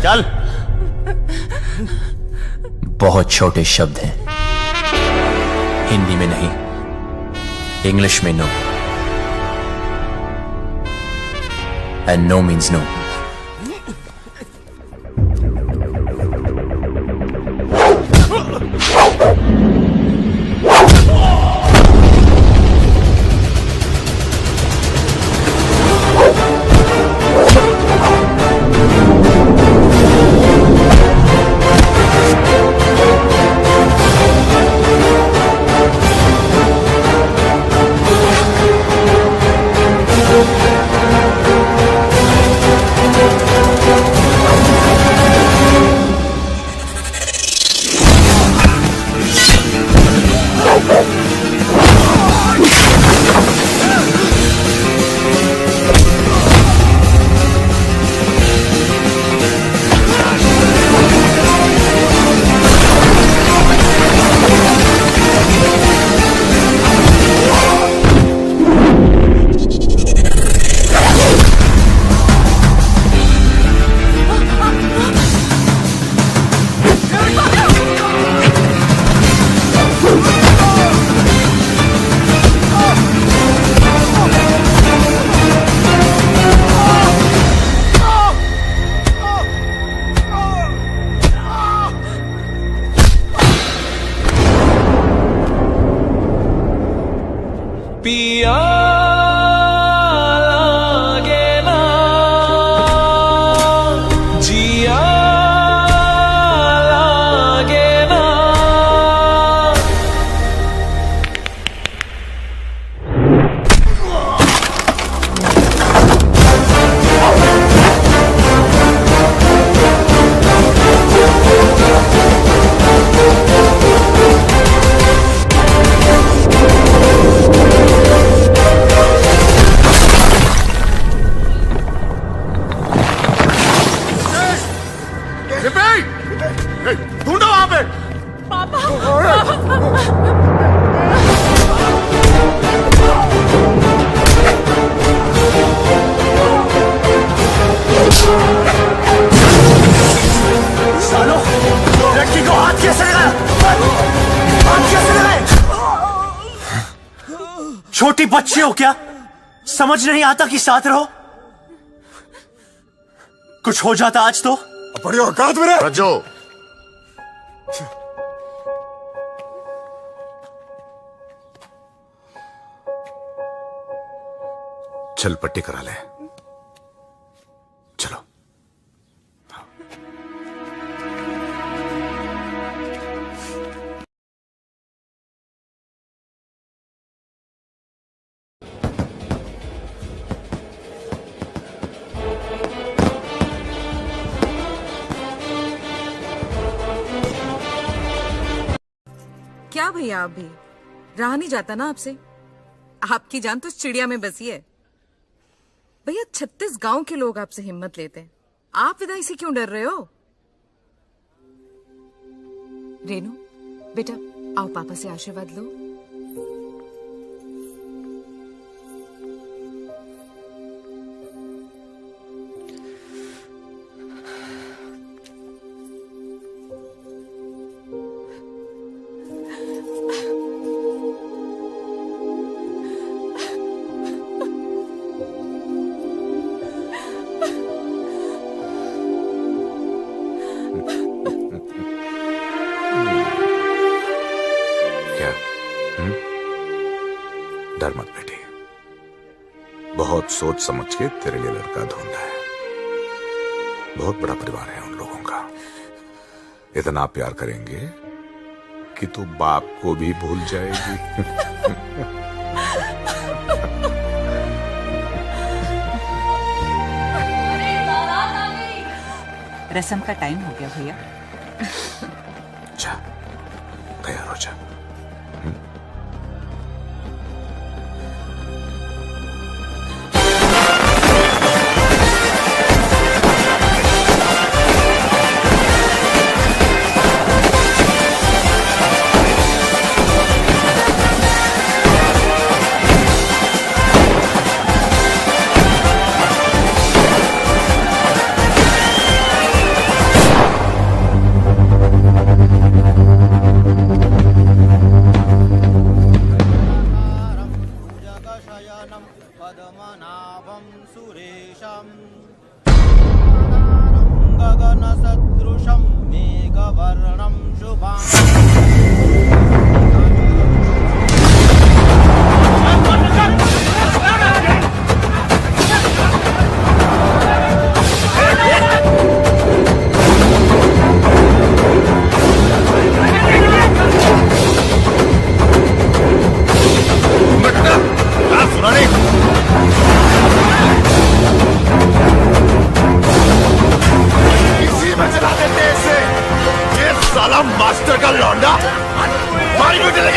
चल। बहुत छोटे शब्द हैं, हिंदी में नहीं, इंग्लिश में no, and no means no. पिया लागे ना जिया लागे ना। ढूंढो वहां पे। पापा सालो, लड़की को हाथ कैसे लगाया? हाथ कैसे लगाए? छोटी बच्ची हो क्या? समझ नहीं आता कि साथ रहो। कुछ हो जाता आज तो बड़ी औकात मेरे। रजो, चल पट्टी करा ले, चलो। क्या भैया, आप भी रहा नहीं जाता ना आपसे। आपकी जान तो चिड़िया में बसी है भैया। 36 गांव के लोग आपसे हिम्मत लेते हैं, आप विदाई से क्यों डर रहे हो? रेनू बेटा, आओ पापा से आशीर्वाद लो। डर मत बेटी, बहुत सोच समझ के तेरे लिए लड़का ढूंढा है। बहुत बड़ा परिवार है उन लोगों का, इतना प्यार करेंगे कि तू बाप को भी भूल जाएगी। रसम का टाइम हो गया भैया। जा, तैयार हो जा।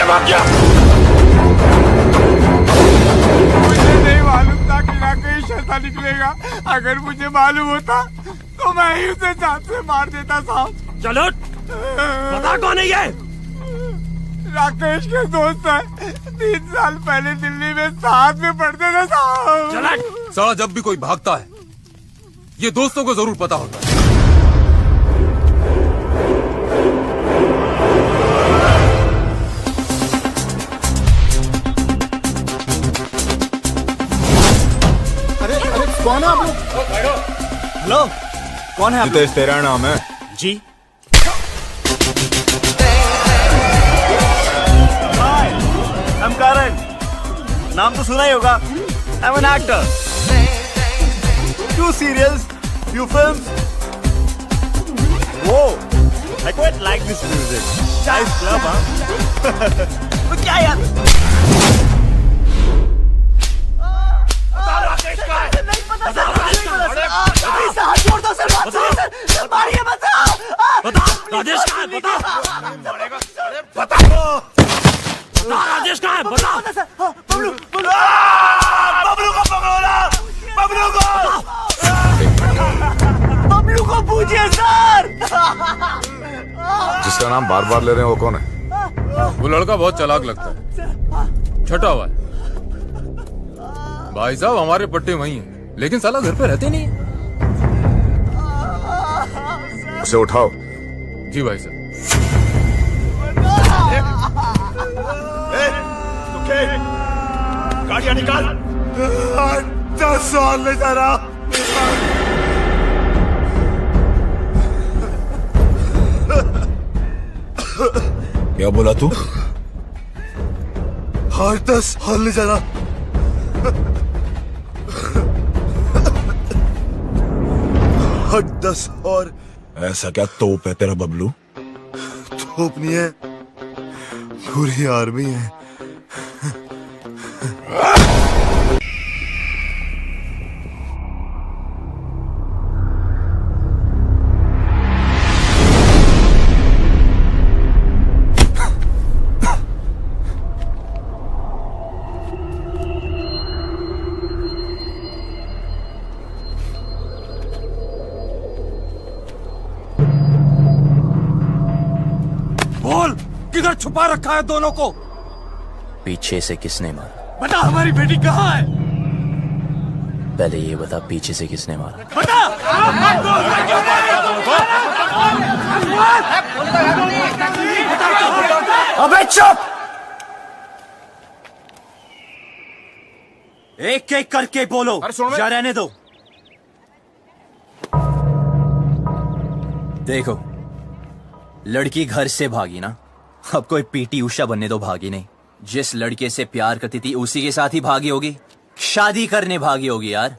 कैसे भाग गया? मुझे नहीं मालूम था कि राकेश ऐसा निकलेगा। अगर मुझे मालूम होता तो मैं ही उसे जान से मार देता साहब। चलो पता कौन है ये? राकेश के दोस्त है, 3 साल पहले दिल्ली में साथ में पढ़ते थे साहब। साला जब भी कोई भागता है ये दोस्तों को जरूर पता होता है। अरे कौन है आप लोग? हेलो, कौन है आप? जितेश तेरा नाम है? जी। I'm Karan. नाम तो सुना ही होगा। I'm an actor. Few serials, few films. Whoa, I quite like this music. Nice club, हाँ? तो क्या यार? राकेश का है? नहीं पता सर, नहीं पता सर। प्लीज हाथ छोड़ दो सर, बात सुनिए सर। सर मारिए मत सर। बता, राजेश का है? बता। राजेश कहाँ है? बता। बबलू को पकड़ो ना, बबलू को पूछिए सर। जिसका नाम बार बार ले रहे हैं वो कौन है? वो लड़का बहुत चालाक लगता है, छटा हुआ है। भाई साहब हमारे पट्टे वही हैं, लेकिन साला घर पे रहते नहीं है। उसे उठाओ। जी भाई साहब। गाड़ियां निकाल। 10 साल ले जा रहा। क्या बोला तू? हर 10 साल ले जा रहा। हर 10 और। ऐसा क्या तोप है तेरा बबलू? तोप नहीं है, पूरी आर्मी है। बोल, किधर छुपा रखा है दोनों को? पीछे से किसने मारा? बता, हमारी बेटी कहाँ है? पहले ये बता, पीछे से किसने मारा? बता। अबे चुप! एक एक करके बोलो या रहने दो। देखो, लड़की घर से भागी ना, अब कोई पीटी उषा बनने तो भागी नहीं। जिस लड़के से प्यार करती थी उसी के साथ ही भागी होगी, शादी करने भागी होगी यार।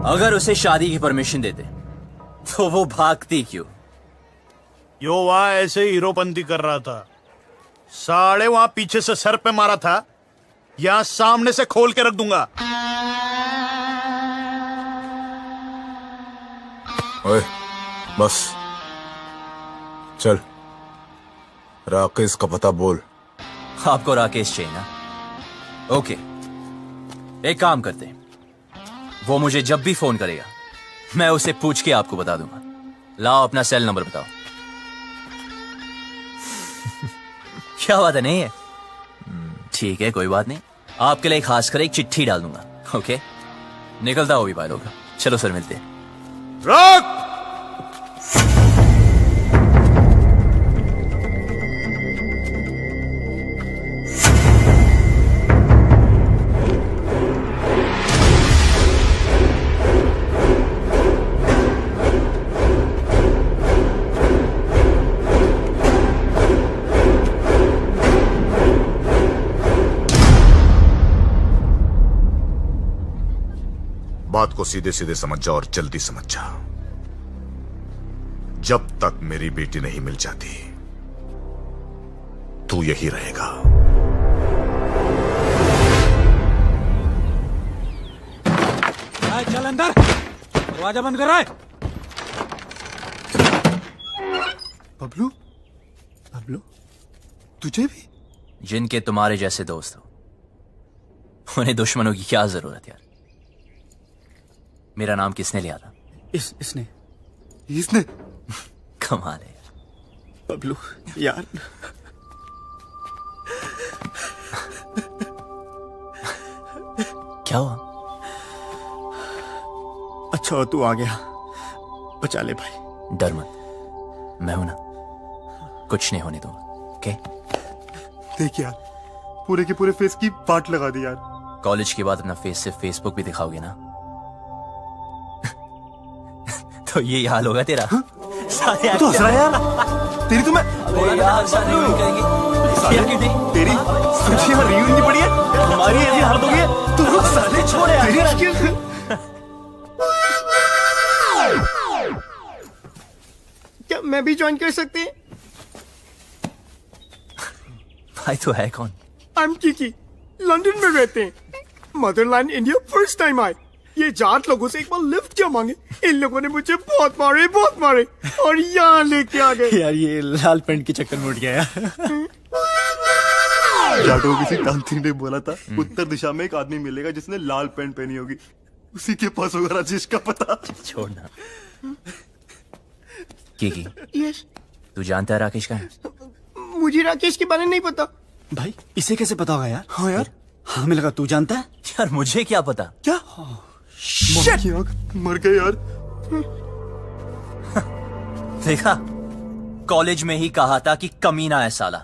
अगर उसे शादी की परमिशन देते तो वो भागती क्यों? यो वहां ऐसे हीरोपंती कर रहा था, साले वहां पीछे से सर पे मारा था, यहां सामने से खोल के रख दूंगा। ओए, बस चल, राकेश का पता बोल। आपको राकेश चाहिए ना? ओके, एक काम करते हैं, वो मुझे जब भी फोन करेगा मैं उसे पूछ के आपको बता दूंगा। लाओ अपना सेल नंबर बताओ। क्या बात है? नहीं है? ठीक है, कोई बात नहीं, आपके लिए खास कर एक चिट्ठी डाल दूंगा। ओके, निकलता हो भी भाई लोग। चलो सर, मिलते हैं। रोक! बात को सीधे सीधे समझ जा और जल्दी समझ जा। जब तक मेरी बेटी नहीं मिल जाती तू यही रहेगा। चल अंदर, दरवाजा बंद कर रहा है। बबलू, बबलू, तुझे भी? जिनके तुम्हारे जैसे दोस्त हो, उन्हें दुश्मनों की क्या जरूरत यार। मेरा नाम किसने लिया था? इसने कमाल है यार। बबलू यार, क्या हुआ? अच्छा तू आ गया, बचा ले भाई। डर मत, मैं हूं ना, कुछ नहीं होने दूंगा। ओके? देख यार, पूरे के पूरे फेस की पार्ट लगा दी यार। कॉलेज के बाद अपना फेस सिर्फ फेसबुक भी दिखाओगे ना तो ये हाल होगा तेरा। सारे तो हंस रहा है यार, तेरी तो मैं यार सारे यूं करेंगे यार, क्यों नहीं? तेरी सोचिए यार, रियून नहीं पड़ी है, हमारी ऐसी हालत हो गई है। तू रुक साले, छोड़ यार। क्या मैं भी ज्वाइन कर सकती हूँ? भाई तो है कौन? आई एम किकी, लंदन में रहते हैं। मदरलैंड इंडिया फर्स्ट टाइम आए। ये जाट लोगों से एक बार लिफ्ट क्या मांगे, इन लोगों ने मुझे बहुत मारे और यहाँ लेके आ गए। यार ये लाल पेंट के चक्कर में उठ गया यार। जाटो किसी तांती ने बोला था, उत्तर दिशा में एक आदमी मिलेगा जिसने लाल पेंट पहनी होगी, उसी के पास होगा राजेश का पता। छोड़ना। की यस, तू जानता है राकेश कहाँ है? मुझे राकेश के बारे में नहीं पता। भाई इसे कैसे पता होगा यार? हाँ यार, हमें लगा तू जानता है। यार मुझे क्या पता? क्या? मर गए यार। देखा, कॉलेज में ही कहा था कि कमीना है साला।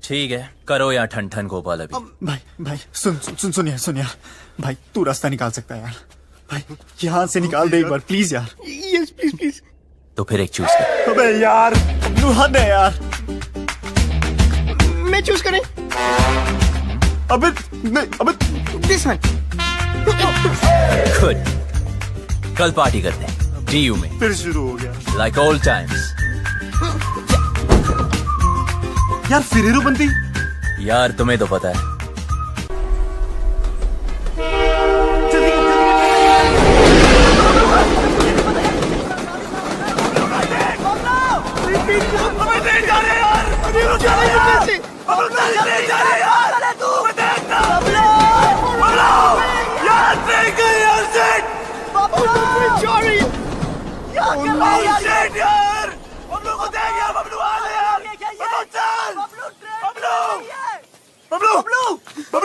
ठीक है, करो या ठन ठन गोपाल अभी। भाई सुन यार, भाई तू रास्ता निकाल सकता है यार। भाई यहाँ से निकाल दे एक बार प्लीज यार। Yes please. तो फिर एक चूज कर। अबे यार, तू हद है यार। मैं चूज करें? अबे नहीं, अबे दिस वन। गुड, कल पार्टी करते हैं डीयू में। फिर शुरू हो गया लाइक ओल्ड टाइम्स। यार फिर हीरोपंती। यार तुम्हें तो पता है।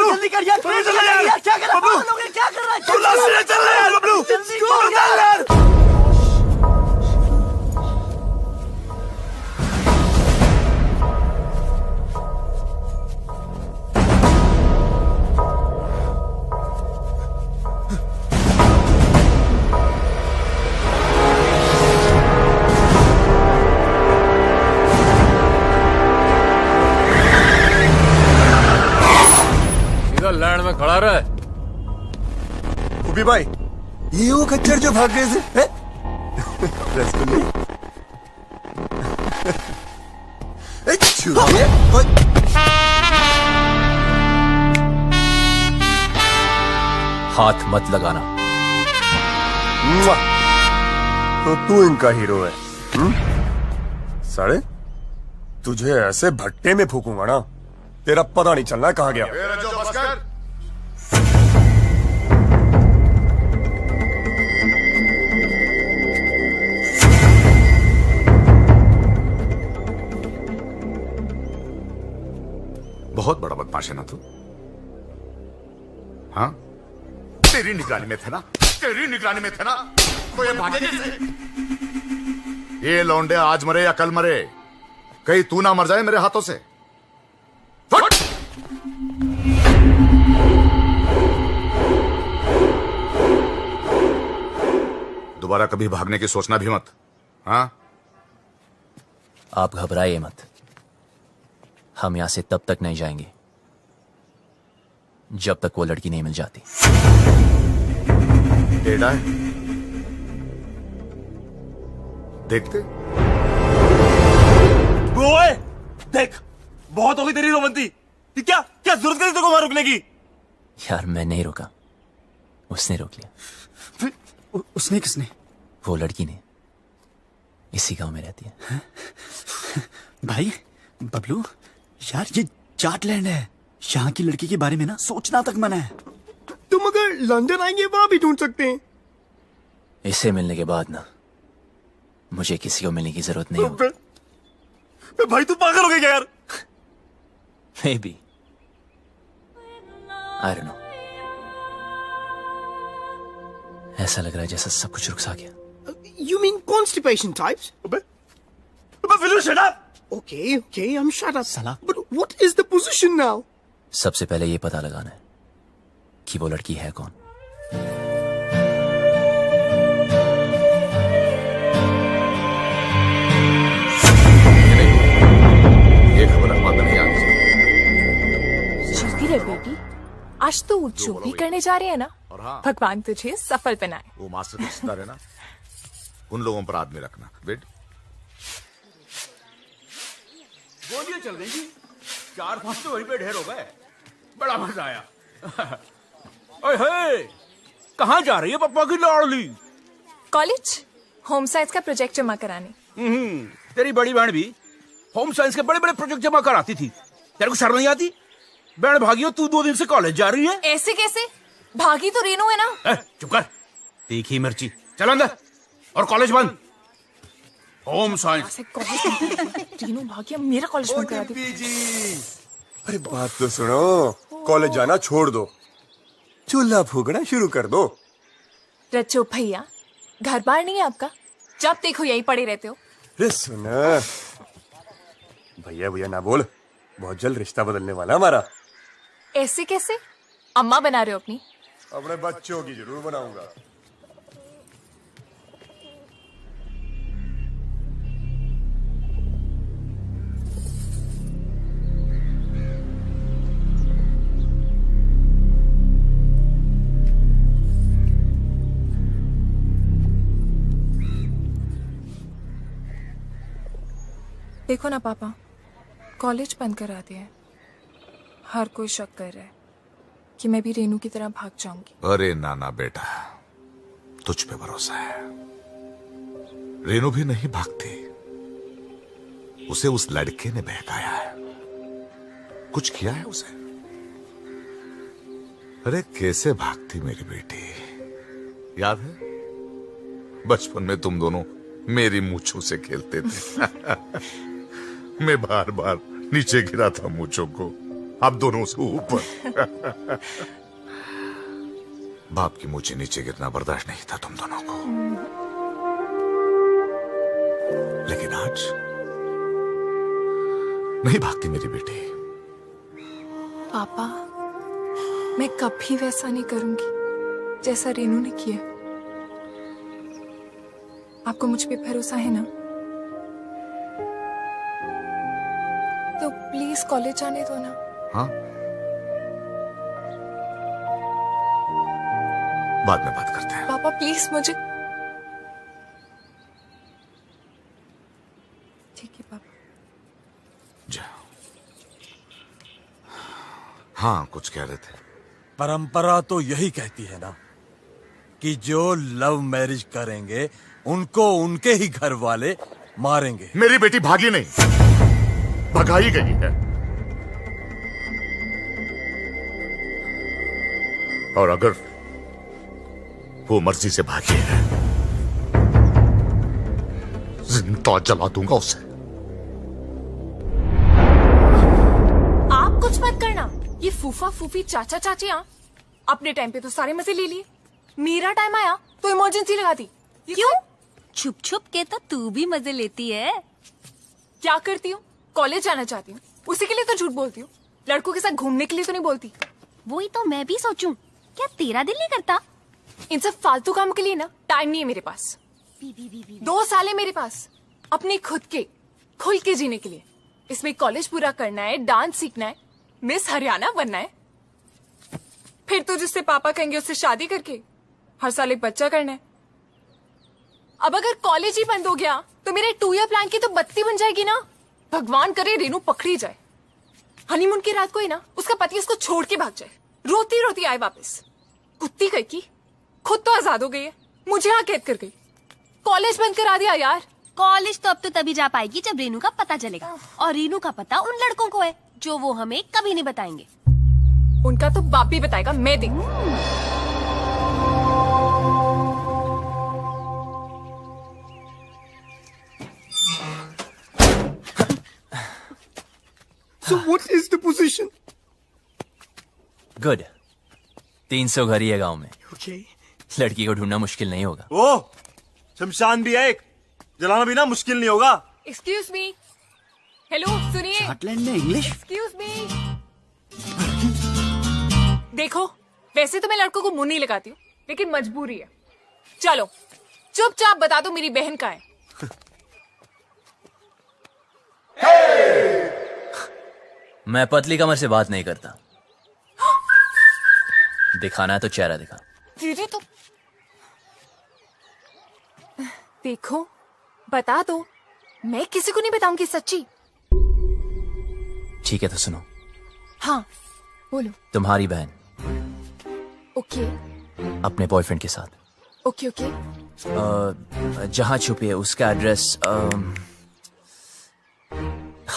जल्दी कर यार, क्या कर रहा है? क्या कर रहा है? चल रहा है यार बबलू। लैंड में खड़ा रहा है। उबी भाई, ये वो खच्चर जो भाग गए थे। हाथ मत लगाना। तो तू इनका हीरो है? साले तुझे ऐसे भट्टे में फूकूंगा ना, तेरा पता नहीं चलना कहाँ गया। बहुत बड़ा बदमाश है ना तू? हाँ, तेरी निगरानी में थे ना, तो ये भागे कैसे? ये लौंडे आज मरे या कल मरे, कहीं तू ना मर जाए मेरे हाथों से। फट! दोबारा कभी भागने की सोचना भी मत। हाँ, आप घबराइए मत, हम यहां से तब तक नहीं जाएंगे जब तक वो लड़की नहीं मिल जाती। टेढ़ा है, देखते। ओए देख, बहुत हो गई तेरी रोमंती। क्या जरूरत करी तेरे को वहां रुकने की? यार मैं नहीं रुका, उसने रोक लिया। फिर उसने किसने? वो लड़की ने, इसी गांव में रहती है। भाई बबलू यार, ये चार्टलैंड है। यहाँ की लड़की के बारे में ना सोचना तक मना है। तुम अगर लंदन आएंगे वहां भी ढूंढ सकते हैं। इसे मिलने के बाद ना मुझे किसी को मिलने की जरूरत नहीं होगी। भाई तू पागल हो गया क्या यार? Maybe. I don't know. ऐसा लग रहा है जैसा सब कुछ रुक सा गया। You mean constipation types? Will you shut up? Okay, I'm shut up. साला। But what is the position now? सबसे पहले ये पता लगाना है कि वो लड़की है कौन। ये खबर अखबार में नहीं आनी जल्दी रे बेटी, आज तो जो भी करने जा रहे हैं ना, भगवान तुझे सफल बनाए। वो मास्टर का रिश्तेदार है ना, उन लोगों पर आदमी रखना। वेट, बोलिए चल रही जी। 4-5 तो वहीं पे ढेर हो गए। बड़ा मजा आया। ओए कहाँ जा रही है पप्पा की लाडली? कॉलेज होम साइंस का प्रोजेक्ट जमा कराने। तेरी बड़ी बहन भी होम साइंस के बड़े बड़े प्रोजेक्ट जमा कराती थी। तेरे को शर्म नहीं आती? बहन भागी हो, तू 2 दिन से कॉलेज जा रही है। ऐसे कैसे? भागी तो रेनू है ना। चुप कर, तीखी मिर्ची। चल अंदर, और कॉलेज बंद। Home science. रेनू भागी, अब मेरा कॉलेज बंद करा दी। अरे बात तो सुनो, कॉलेज जाना छोड़ दो, चूल्हा फूकना शुरू कर दो। रचो भैया, घर बार नहीं है आपका? जब देखो यही पड़े रहते हो। अरे सुना, भैया भैया ना बोल, बहुत जल्द रिश्ता बदलने वाला हमारा। ऐसे कैसे? अम्मा बना रहे हो अपनी? अपने बच्चों की जरूर बनाऊंगा। देखो ना पापा, कॉलेज बंद करा दिया है। हर कोई शक कर रहा है कि मैं भी रेनू की तरह भाग जाऊंगी। अरे नाना बेटा, तुझ पे भरोसा है। रेनू भी नहीं भागती, उसे उस लड़के ने बहकाया है, कुछ किया है उसे। अरे कैसे भागती मेरी बेटी, याद है बचपन में तुम दोनों मेरी मूंछों से खेलते थे। मैं बार बार नीचे गिरा था मूंछों को, अब दोनों से ऊपर। बाप की मूंछें नीचे गिरना बर्दाश्त नहीं था तुम दोनों को, लेकिन आज नहीं भागती मेरी बेटी। पापा, मैं कभी वैसा नहीं करूंगी जैसा रेनू ने किया। आपको मुझ पे भरोसा है ना? तो प्लीज कॉलेज जाने दो ना। हाँ, बाद में बात करते हैं। पापा प्लीज मुझे। ठीक है पापा। जा। हाँ, कुछ कह रहे थे। परंपरा तो यही कहती है ना कि जो लव मैरिज करेंगे उनको उनके ही घर वाले मारेंगे। मेरी बेटी भागी नहीं, भगाई गई है। और अगर वो मर्जी से भागी है, जिंदा जला दूंगा उसे। आप कुछ मत करना। ये फूफा फूफी चाचा चाचियां अपने टाइम पे तो सारे मजे ले लिए। मेरा टाइम आया तो इमरजेंसी लगा दी। क्यों? छुप छुप के तो तू भी मजे लेती है। क्या करती हूँ? कॉलेज जाना चाहती हूँ, उसी के लिए तो झूठ बोलती हूँ। लड़कों के साथ घूमने के लिए तो नहीं बोलती। वही तो मैं भी सोचूं, क्या तेरा दिल नहीं करता? इन सब फालतू कामों के लिए ना टाइम नहीं है मेरे पास। 2 साल है मेरे पास अपने खुद के खुल के जीने के लिए। इसमें कॉलेज पूरा करना है, डांस सीखना है, मिस हरियाणा बनना है, फिर तो जिससे पापा कहेंगे उससे शादी करके हर साल एक बच्चा करना है। अब अगर कॉलेज ही बंद हो गया तो मेरे 2 ईयर प्लान की तो बत्ती बन जाएगी ना। भगवान करे रेनू पकड़ी जाए, हनीमून की रात को ही ना उसका पति उसको छोड़ के भाग जाए, रोती रोती आए वापस। कुत्ती कहीं की खुद तो आजाद हो गई है, मुझे यहाँ कैद कर गई। कॉलेज बंद करा दिया यार। कॉलेज तो अब तो तभी जा पाएगी जब रेनू का पता चलेगा, और रेनू का पता उन लड़कों को है जो वो हमें कभी नहीं बताएंगे। उनका तो बाप भी बताएगा, मैं देखूं। So what is the position? Good. 300 घर ही है गांव में। Okay. लड़की को ढूंढना मुश्किल नहीं होगा। ओ, शमशान भी है एक, जलाना भी ना मुश्किल नहीं होगा। एक्सक्यूज मी, हेलो सुनिए। स्कॉटलैंड में इंग्लिश? Excuse me. देखो, वैसे तो मैं लड़कों को मुंह नहीं लगाती हूँ, लेकिन मजबूरी है। चलो चुपचाप बता दो मेरी बहन कहाँ है। मैं पतली कमर से बात नहीं करता। दिखाना है तो चेहरा दिखा। तेरे तो देखो, बता दो, मैं किसी को नहीं बताऊंगी सच्ची। ठीक है तो सुनो। हाँ बोलो। तुम्हारी बहन ओके अपने बॉयफ्रेंड के साथ ओके ओके। जहां छुपी है उसका एड्रेस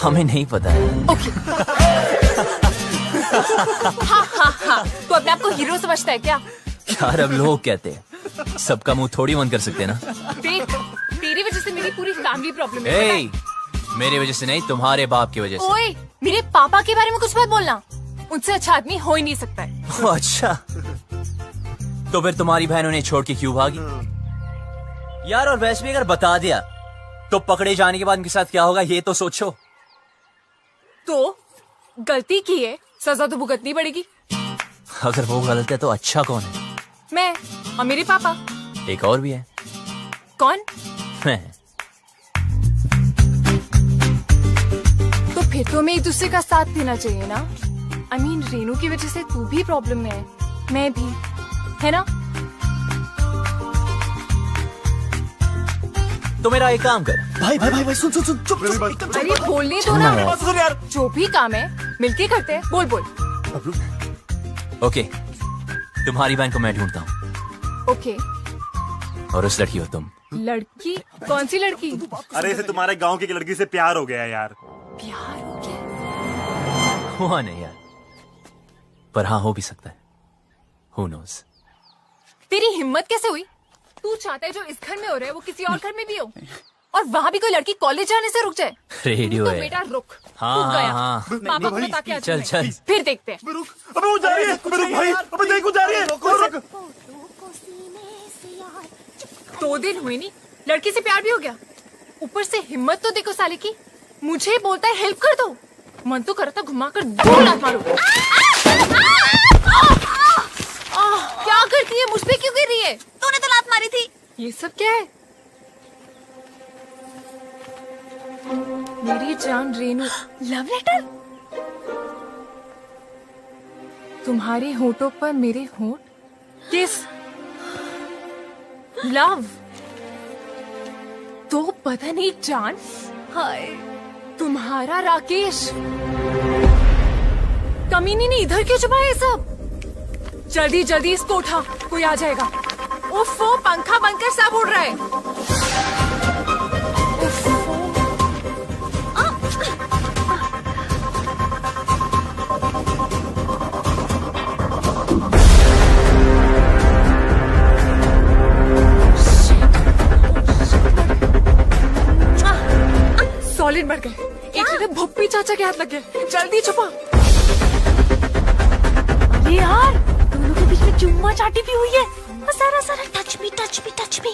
हमें नहीं पता है। ओके। हाँ हाँ हाँ, तो अपने आप को हीरो समझता है क्या? यार अब लोग कहते हैं, सबका मुंह थोड़ी बंद कर सकते ना। देख, तेरी वजह से मेरी पूरी फैमिली प्रॉब्लम है। ए, मेरी वजह से नहीं, तुम्हारे बाप की वजह से। ओए, मेरे पापा के बारे में कुछ मत बोलना, उनसे अच्छा आदमी हो ही नहीं सकता है। अच्छा, तो फिर तुम्हारी बहन उन्हें छोड़ के क्यों भागी? यार और वैसे भी अगर बता दिया तो पकड़े जाने के बाद उनके साथ क्या होगा ये तो सोचो। तो गलती की है, सजा तो भुगतनी पड़ेगी। अगर वो गलत है तो अच्छा कौन है? मैं और मेरे पापा। एक और भी है। कौन? मैं। तो फिर तो हमें एक दूसरे का साथ देना चाहिए ना। I mean, रेनू की वजह से तू भी प्रॉब्लम में है, मैं भी, है ना? तो मेरा एक काम कर। भाई भाई भाई भाई सुन सुन सुन चुप चुप। अरे बोलने दो ना यार। जो भी काम है मिलके करते हैं। बोल बोल। ओके, तुम्हारी बहन को मैं ढूंढता हूँ ओके। और उस लड़की हो तुम। लड़की? कौन सी लड़की? अरे इसे तुम्हारे गांव की एक लड़की से प्यार हो गया यार। प्यार हो गया? हुआ नहीं यार, पर हाँ हो भी सकता है। Who knows? तेरी हिम्मत कैसे हुई? तू चाहता है जो इस घर में हो रहा है वो किसी और घर में भी हो, और वहाँ भी कोई लड़की कॉलेज जाने से रुक जाए? रेडियो तो है। बेटा रुक। हाँ, तू हाँ, गया। हाँ। पापा को बता के आ चल, मैं। चल। फिर देखते हैं। अबे वो जा रही है, अबे रुक भाई, अबे देख वो जा रही है। रुक। 2 दिन हुए नहीं, लड़की से प्यार भी हो गया। ऊपर से हिम्मत तो देखो साले की, मुझे बोलता है हेल्प कर दो। मन तो करता घुमा कर 2 लात मारो। क्या करती है? मुझ पे क्यों गिर रही है? तूने तो लात मारी थी। ये सब क्या है? मेरी जान रेनू। Love letter? तुम्हारे होठों पर मेरे होठ? किस? लव? तो पता नहीं जान। हाय, तुम्हारा राकेश। कमीनी ने इधर क्यों छुपाया ये सब? जल्दी जल्दी इसको उठा, कोई आ जाएगा। उफ़, पंखा बनकर सब उड़ रहा है। सॉलिड मर गए। एक जगह भुप्पी चाचा के हाथ लग गए। जल्दी छुपा। अरे यार, दोनों के बीच में चुम्मा चाटी भी हुई है। सारा सारा touch me touch me touch me.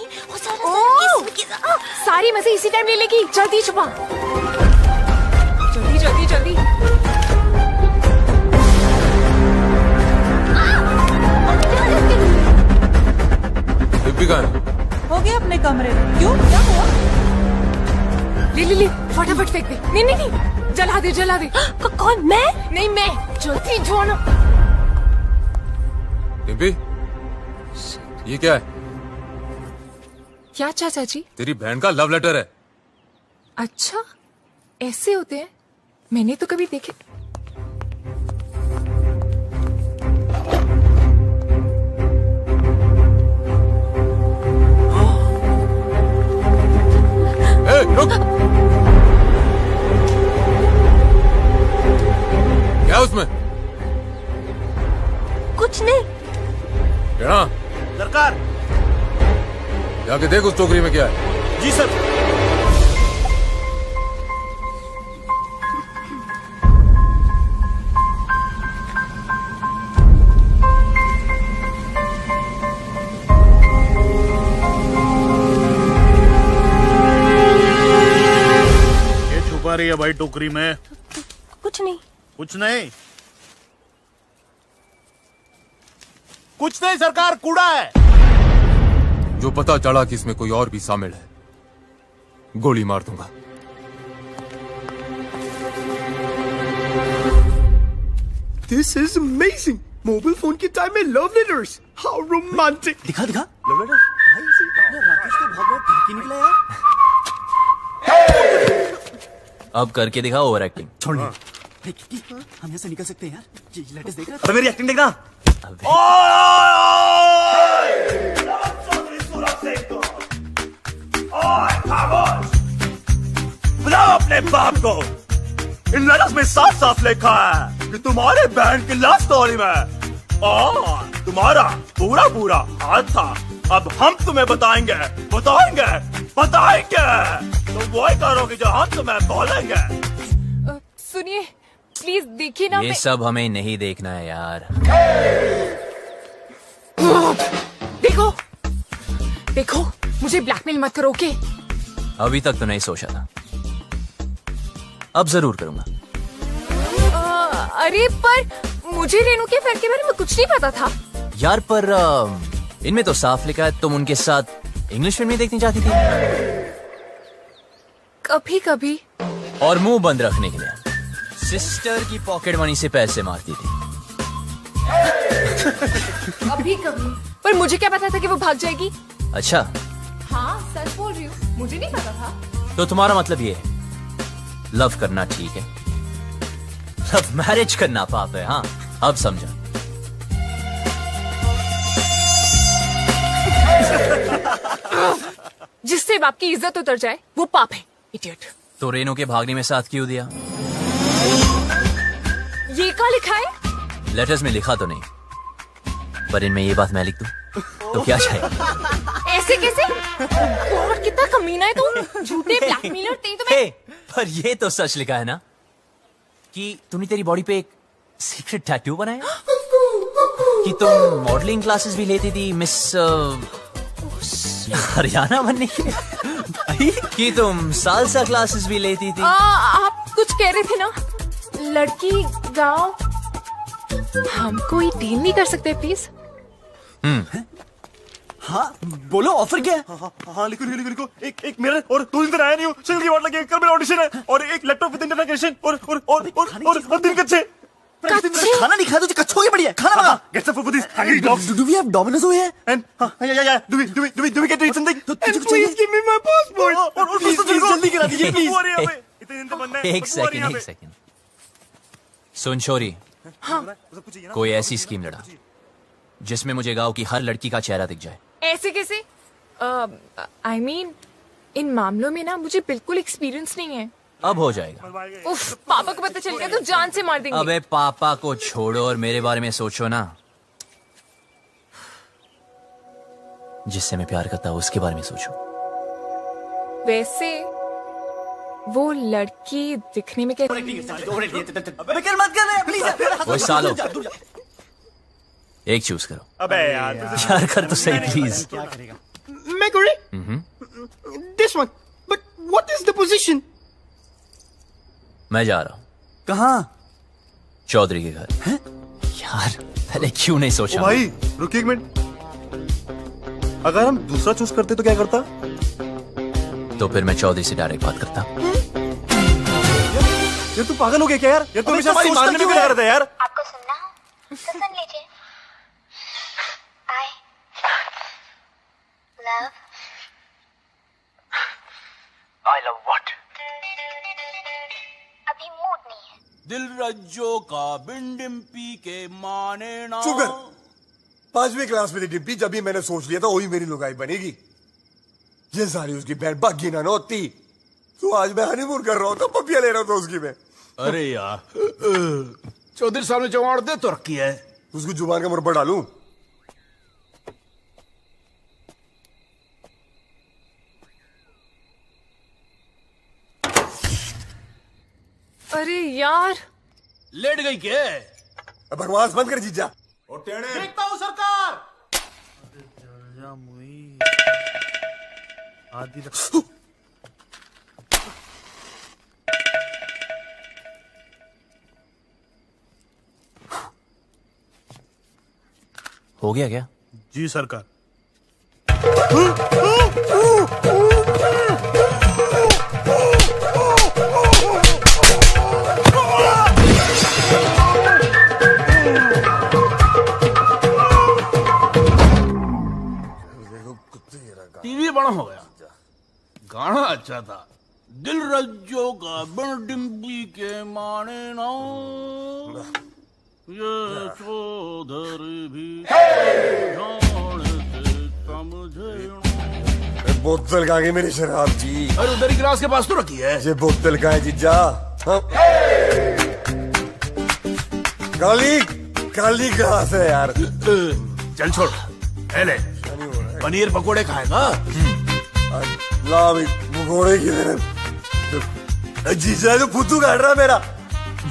सारी मजे इसी टाइम ले लेगी। जल्दी छुपा, जल्दी जल्दी जल्दी। हो गया अपने कमरे में। क्यों, क्या हुआ? ले फटाफट फेंक दे। नहीं नहीं नहीं, जला दे जला दे। कौन? मैं? नहीं मैं। जल्दी जोड़ो। डिम्पी, ये क्या है? क्या चाचा जी? तेरी बहन का लव लेटर है। अच्छा, ऐसे होते हैं? मैंने तो कभी देखे। रुक। उसमें? कुछ नहीं। क्या? सरकार। जाके देख उस टोकरी में क्या है। जी सर। छुपा रही है भाई टोकरी में? कुछ नहीं। कुछ नहीं? कुछ नहीं सरकार, कूड़ा है। जो पता चला कि इसमें कोई और भी शामिल है, गोली मार दूंगा। This is amazing. Mobile phone की टाइम में लव लेटर्स. How romantic. दिखा दिखा. Love letter? राकेश तो बहुत बड़ा ठगी निकला यार. अब करके दिखा ओवर एक्टिंग. छोड़ हम यहाँ से निकल सकते हैं यार. ये लेटेस्ट देख रहा. अबे मेरी एक्टिंग देखना. बुलाओ अपने बाप को. इन लेटर्स में साफ साफ लिखा है कि तुम्हारे बहन की लव स्टोरी में तुम्हारा पूरा पूरा हाथ था. अब हम तुम्हें बताएंगे बताएंगे बताएंगे. तुम वही करोगे जो हम तुम्हें बोलेंगे. सुनिए प्लीज देखिए ना. ये सब हमें नहीं देखना है यार. देखो देखो मुझे ब्लैकमेल मत करो. ओके अभी तक तो नहीं सोचा था, अब जरूर करूंगा. अरे पर मुझे रेनू के फ्रेंड के बारे में कुछ नहीं पता था यार. पर इनमें तो साफ लिखा है तुम उनके साथ इंग्लिश फिल्में देखनी चाहती थी. कभी कभी. और मुंह बंद रखने के लिए सिस्टर की पॉकेट मनी से पैसे मारती थी. कभी कभी. पर मुझे क्या पता था कि वो भाग जाएगी. अच्छा हाँ सच बोल रही हूँ, मुझे नहीं पता था. तो तुम्हारा मतलब ये है लव करना ठीक है, लव मैरिज करना पाप है. हाँ अब समझा. जिससे बाप की इज्जत उतर जाए वो पाप है. इडियट. तो रेनू के भागने में साथ क्यों दिया? ये क्या लिखा है? लेटर्स में लिखा तो नहीं, पर इनमें ये बात मैं लिख दूं तो क्या चाहिए? ऐसे कैसे? और कितना कमीना है तुम. झूठे ब्लैकमेलर थे तुम्हें. पर ये तो सच लिखा है ना कि तूने तेरी बॉडी पे एक सीक्रेट टैटू बनाया, कि तुम मॉडलिंग क्लासेस भी लेती थी मिस हरियाणा बनने के लिए, कि तुम सालसा क्लासेस भी लेती थी. आप कुछ कह रहे थे ना. लड़की गांव. हम कोई डील नहीं कर सकते प्लीज? हाँ बोलो ऑफर क्या है? हाँ लिखो लिखो लिखो. एक मिरर और 2 दिन तक आया नहीं हूँ. सिंगल की वाट लगी. कल मेरा ऑडिशन है और एक लैपटॉप विद इंटरनेट कनेक्शन और 3 कच्चे. खाना नहीं खाया तो कच्छों की बढ़िया. खाना मंगा. Get some food for these hungry dogs. Do we have Domino's over here? And yeah. Do we get to eat something? तो तुझे कुछ चाहिए? Give me my passport. और Please जल्दी करा दीजिए प्लीज. इतने दिन तो बनना है. एक सेकंड. सुन छोरी, कोई ऐसी स्कीम लड़ा जिसमें मुझे गांव की हर लड़की का चेहरा दिख जाए. ऐसे कैसे? I mean, इन मामलों में ना मुझे बिल्कुल एक्सपीरियंस नहीं है. अब हो जाएगा. उफ, पापा को पता चल गया तो जान से मार देंगे. अबे पापा को छोड़ो और मेरे बारे में सोचो ना. जिससे मैं प्यार करता हूँ उसके बारे में सोचो. वैसे वो लड़की दिखने में कैसे? मत कर प्लीज. वो सालो एक चूज करो. अबे यार यार कर तो सही प्लीज. मैं करूँ? This one. But what is the position? मैं जा रहा हूँ. कहाँ? चौधरी के घर. यार पहले क्यों नहीं सोचा? भाई रुकिए एक मिनट. अगर हम दूसरा चूज करते तो क्या करता? तो फिर मैं चौधरी से डायरेक्ट बात करता. यार तू पागल हो गया क्या यार? यार तू हमेशा हमारी मारने में क्यों लगा रहता है यार? आपको सुनना हो तो सुन लीजिए. I love what? अभी मूड नहीं है. दिल रज्जो का बिंडिम्पी के माने ना. शुगर 5वीं क्लास में थी डिम्पी जब भी मैंने सोच लिया था वही मेरी लुगाई बनेगी. ये सारी उसकी बहन बागी ना होती तो आज मैं हनीमून कर रहा हूँ तो पपिया ले रहा था उसकी मैं. अरे यार चौधरी साहब ने जवाब दे तो रखी है। उसको जुबान का मुरब्बा डालूं? अरे यार, लेट गई क्या? बकवास बंद कर जीजा। देखता हूँ सरकार। आदि हो गया क्या? जी सरकार। टीवी बड़ा हो गया, गाना अच्छा था। दिल रज्जो का बन डिम्बी के माने ना, ये सोधर भी बोतल कहाँ गई मेरी शराब जी? अरे उधर ही गिलास के पास तो रखी है। ये बोतल कहाँ है जीजा? हाँ? काली काली गिलास है यार। चल छोड़, ले पनीर पकोड़े खाएगा? ला भाई पकोड़े की जीजा तो फुद्दू काट रहा मेरा।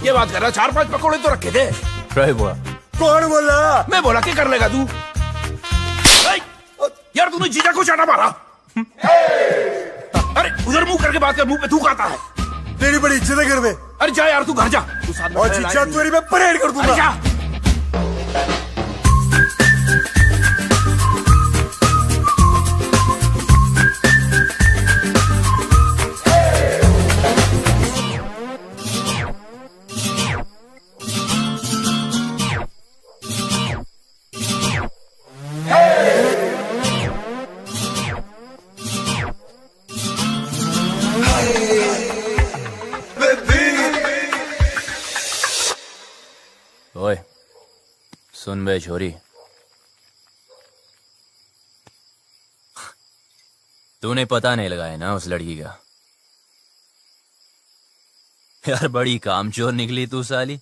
ये बात कर रहा, 4-5 पकोड़े तो रखे थे। बोला कौन बोला? मैं बोला क्या कर लेगा तू? यार तूने जीजा को चाटा मारा। अरे उधर मुंह करके बात कर, मुंह पे थूक आता है। तेरी बड़ी इज्जत है घर में। अरे जा यार, तू घर जा। तू साथ में और जीजा तेरी मैं परेड कर दूंगा। जा। ओए सुन बे छोरी, तूने पता नहीं लगाया ना उस लड़की का? यार बड़ी कामचोर निकली तू साली।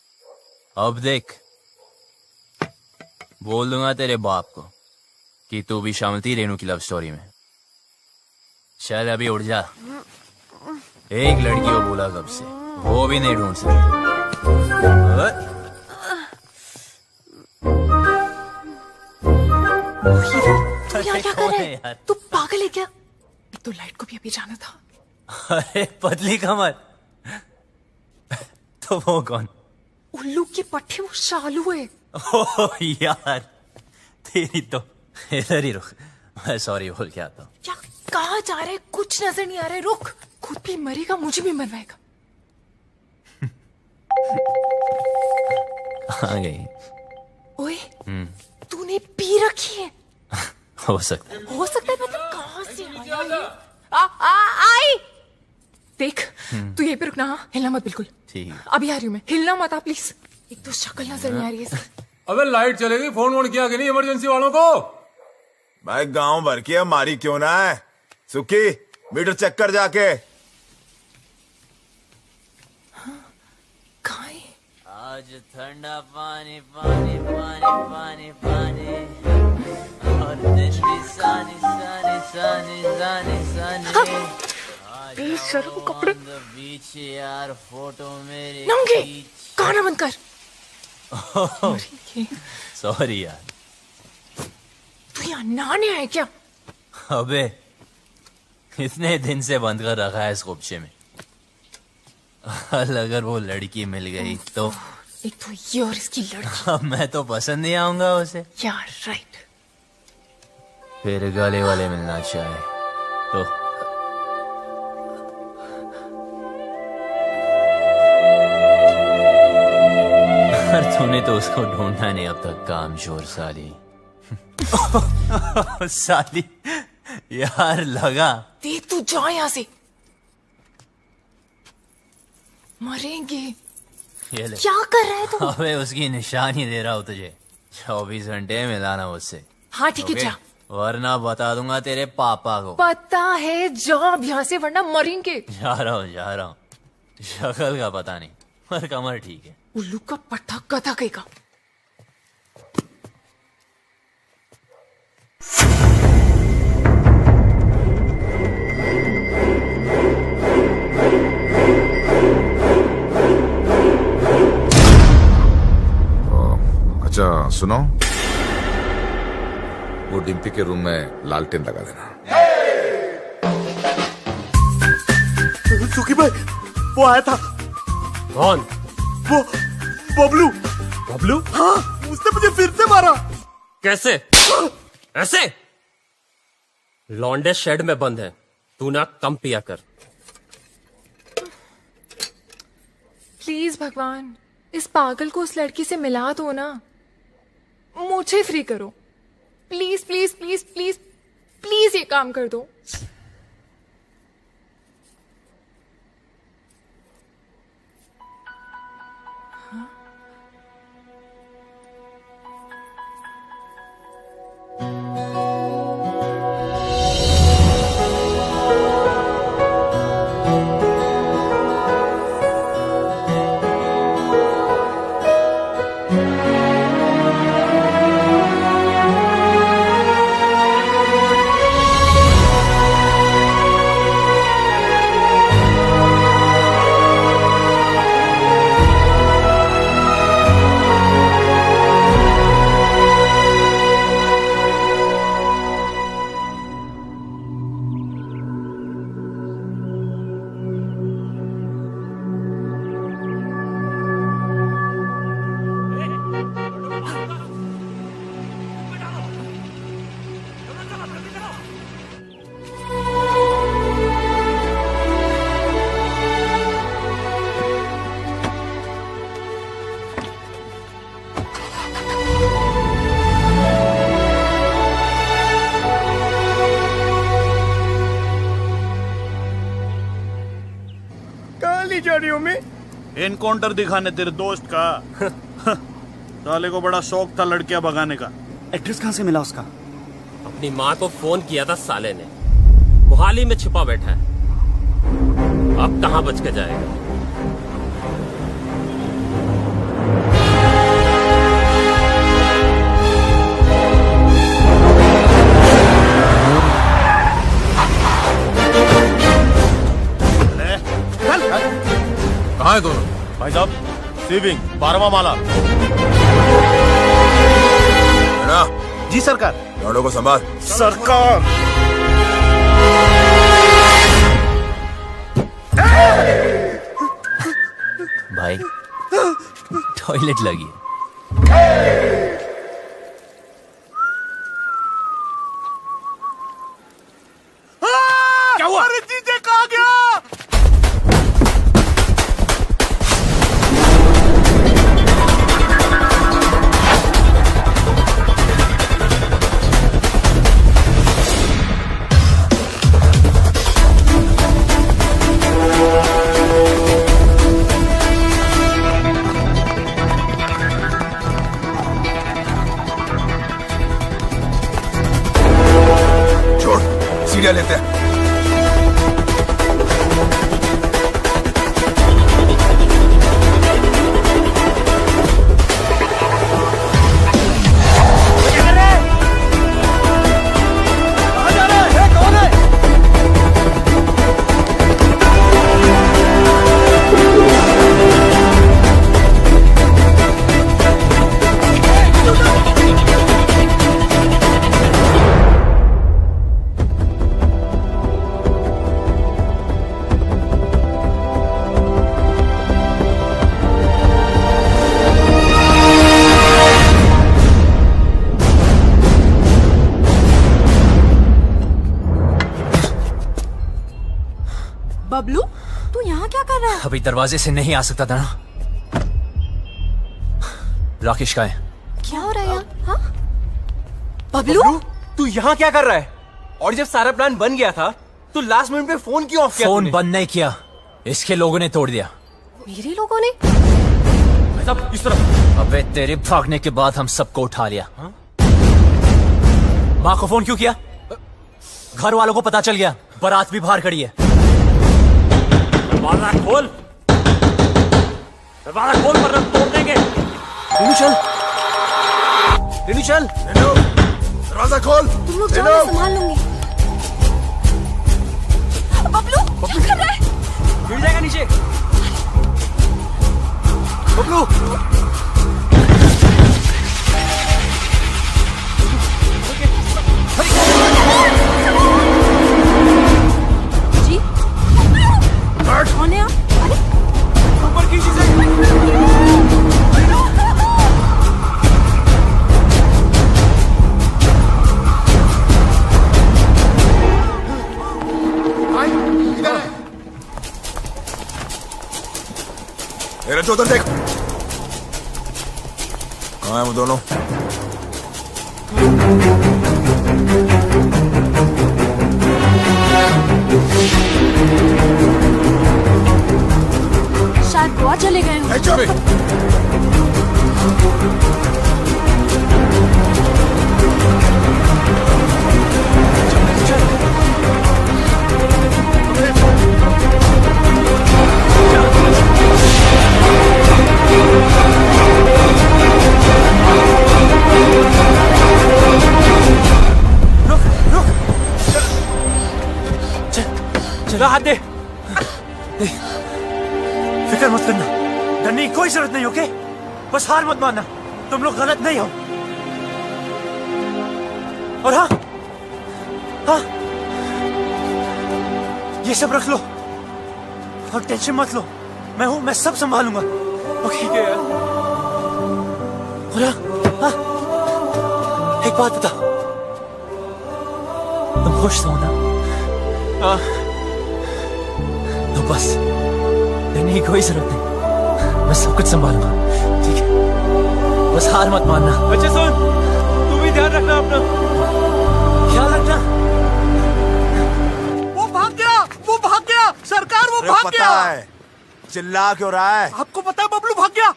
अब देख, बोल दूंगा तेरे बाप को कि तू भी शामिल थी रेनू की लव स्टोरी में। चल अभी उठ जा। एक लड़की को बोला कब से, वो भी नहीं ढूंढ सकती। तू यहाँ क्या कर रहा है? तू पागल है क्या? एक तो लाइट को भी अभी जाना था। अरे पतली कमर। तो वो कौन? उल्लू के पट्टे, वो शालू है। ओह यार, तेरी तो इधर ही रुक, मैं सॉरी बोल के आता हूँ। क्या कहाँ जा रहा है? कुछ नजर नहीं आ रहा है। रुक, खुद भी मरेगा, मुझे भी मरवाएगा। आ गई। ओए, तूने पी रखी है? हो सकता है। मतलब कहाँ से आया ये? आई देख, तू यहीं पे रुकना। हाँ, हिलना मत बिल्कुल। ठीक है। अभी आ रही हूँ मैं, हिलना मत आप प्लीज। एक तो शक्ल नजर नहीं आ रही है। अबे लाइट चलेगी, फोन वोन किया कि नहीं इमरजेंसी वालों को? भाई गांव भर की हमारी क्यों ना है? सुखी मीटर चेक कर जाके। आज ठंडा पानी पानी पानी पानी पानी, और दिन भी सानी सानी सानी सानी सानी। बेशर्म कपड़े। बीच यार फोटो मेरे नंगे, गाना बंद कर। सॉरी यार। तू यहाँ नहाने आया क्या? अबे इतने दिन से बंद कर रखा है इस खुबचे में। अगर वो लड़की मिल गई तो एक तो ये और इसकी लड़की। अब मैं तो पसंद नहीं आऊंगा उसे यार। राइट। फिर गले वाले मिलना चाहे तो तूने तो उसको ढूंढना नहीं अब तक, कामचोर साली। साली यार लगा। देख तू जा यहाँ से, मरेंगे। ये ले। क्या कर रहा है तू? अबे उसकी निशानी दे रहा हूँ तुझे, 24 घंटे मिलाना मुझसे। हाँ ठीक है, जा। वरना बता दूंगा तेरे पापा को। पता है, जा अब यहाँ से, वरना मरेंगे। जा रहा हूँ। शक्ल का पता नहीं, पर कमर ठीक है। उल्लू का पट्टा गधा कहेगा। अच्छा सुनो, वो डिम्पी के रूम में लालटेन लगा देना। सुखी भाई, वो आया था। कौन? वो बबलू। बबलू? हाँ, उसने मुझे फिर से मारा। कैसे? ऐसे? लौंडे शेड में बंद है, तू ना कम पिया कर। प्लीज भगवान, इस पागल को उस लड़की से मिला दो ना। मुझे फ्री करो please please please please please, ये काम कर दो। एनकाउंटर दिखाने तेरे दोस्त का। साले को बड़ा शौक था लड़कियां भगाने का। एड्रेस कहाँ से मिला उसका? अपनी माँ को फोन किया था साले ने, मोहाली में छिपा बैठा है। अब कहाँ बच के जाएगा? कहाँ है दोनों? भाई साहब, सेविंग 12वां माला। जी सरकार। लौंडों को संभाल। सरकार। भाई टॉयलेट लगी है। क्या हुआ? अरे जीजे कहाँ गया? सीढ़ियां लेते हैं। बबलू, तू यहाँ क्या कर रहा है? अभी दरवाजे से नहीं आ सकता था ना। राकेश का है। क्या हो रहा है यहाँ? हाँ? बबलू, तू यहाँ क्या कर रहा है? और जब सारा प्लान बन गया था तो लास्ट मिनट पे फोन क्यों ऑफ किया? फोन बंद नहीं किया, इसके लोगों ने तोड़ दिया। मेरे लोगों ने? सब इस तरफ। अबे तेरे भागने के बाद हम सबको उठा लिया। माँ को फोन क्यों किया? घर वालों को पता चल गया, बारात भी बाहर खड़ी है। दरवाजा खोल। दरवाजा खोल वरना तोड़ देंगे। रेनू चल, रेनू चल, दरवाजा खोल। तुम लोग जाओ, मैं संभाल लूंगी। बबलू क्या कर रहा है? गिर जाएगा नीचे। बबलू जी कौन है आप? अरे ऊपर की चीजें। रज्जू उधर देख। कहाँ है वो दोनों? शायद गोवा चले गए हो। चला हाथ दे। फिक्र मत करना, डरने की कोई जरूरत नहीं, ओके? बस हार मत मानना, तुम लोग गलत नहीं हो। और हाँ हाँ, ये सब रख लो और टेंशन मत लो, मैं हूं, मैं सब संभालूंगा, ओके? ठीक है यार। और हाँ, एक बात बता, तुम खुश हो ना? हाँ। तो बस डरने की कोई जरूरत नहीं, मैं सब कुछ संभालूंगा, ठीक है? बस हार मत मानना। अच्छा सुन, तू भी ध्यान रखना अपना। ख्याल रखना। वो भाग गया, वो भाग गया, सरकार वो भाग गया। पता है, चिल्ला क्यों रहा है? आपको पता है बबलू भाग गया।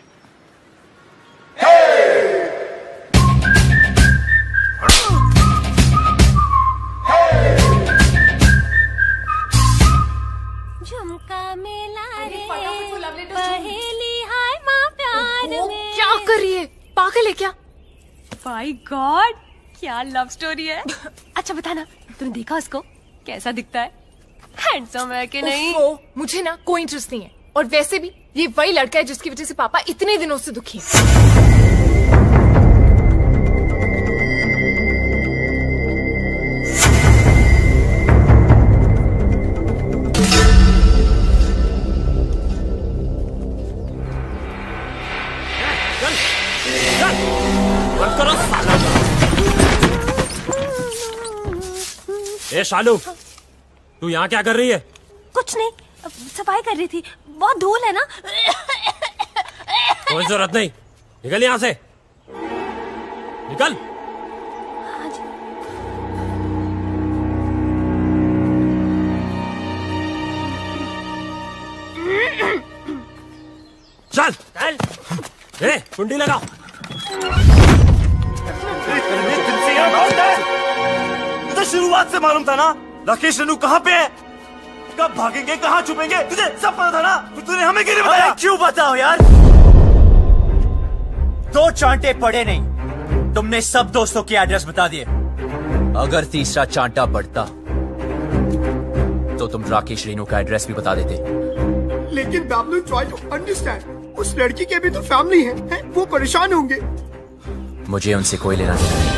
झुमका मेला रे पहेली हाय माँ प्यार में। क्या कर रही है? पागल है क्या? माय गॉड, क्या लव स्टोरी है। अच्छा बताना, तूने देखा उसको? कैसा दिखता है? हैंडसम है कि नहीं? मुझे ना कोई इंटरेस्ट नहीं है, और वैसे भी ये वही लड़का है जिसकी वजह से पापा इतने दिनों से दुखी हैं। बंद करो साला। ए शालू, तू यहाँ क्या कर रही है? कुछ नहीं, सफाई कर रही थी, बहुत धूल है ना। कोई जरूरत नहीं, निकल यहाँ से, निकल। चल चल, ए कुंडी लगाओ। तुझे शुरुआत से मालूम था ना राकेश रेनू कहाँ पे है, कब भागेंगे, कहाँ छुपेंगे, तुझे सब पता था ना। तूने हमें क्यों नहीं बताया? क्यों बताओ यार, दो चांटे पड़े नहीं, तुमने सब दोस्तों के एड्रेस बता दिए। अगर तीसरा चांटा पड़ता तो तुम राकेश रेनू का एड्रेस भी बता देते। लेकिन बबलू ट्राई टू अंडरस्टैंड, उस लड़की के भी तो फैमिली है, वो परेशान होंगे। मुझे उनसे कोई लेना नहीं।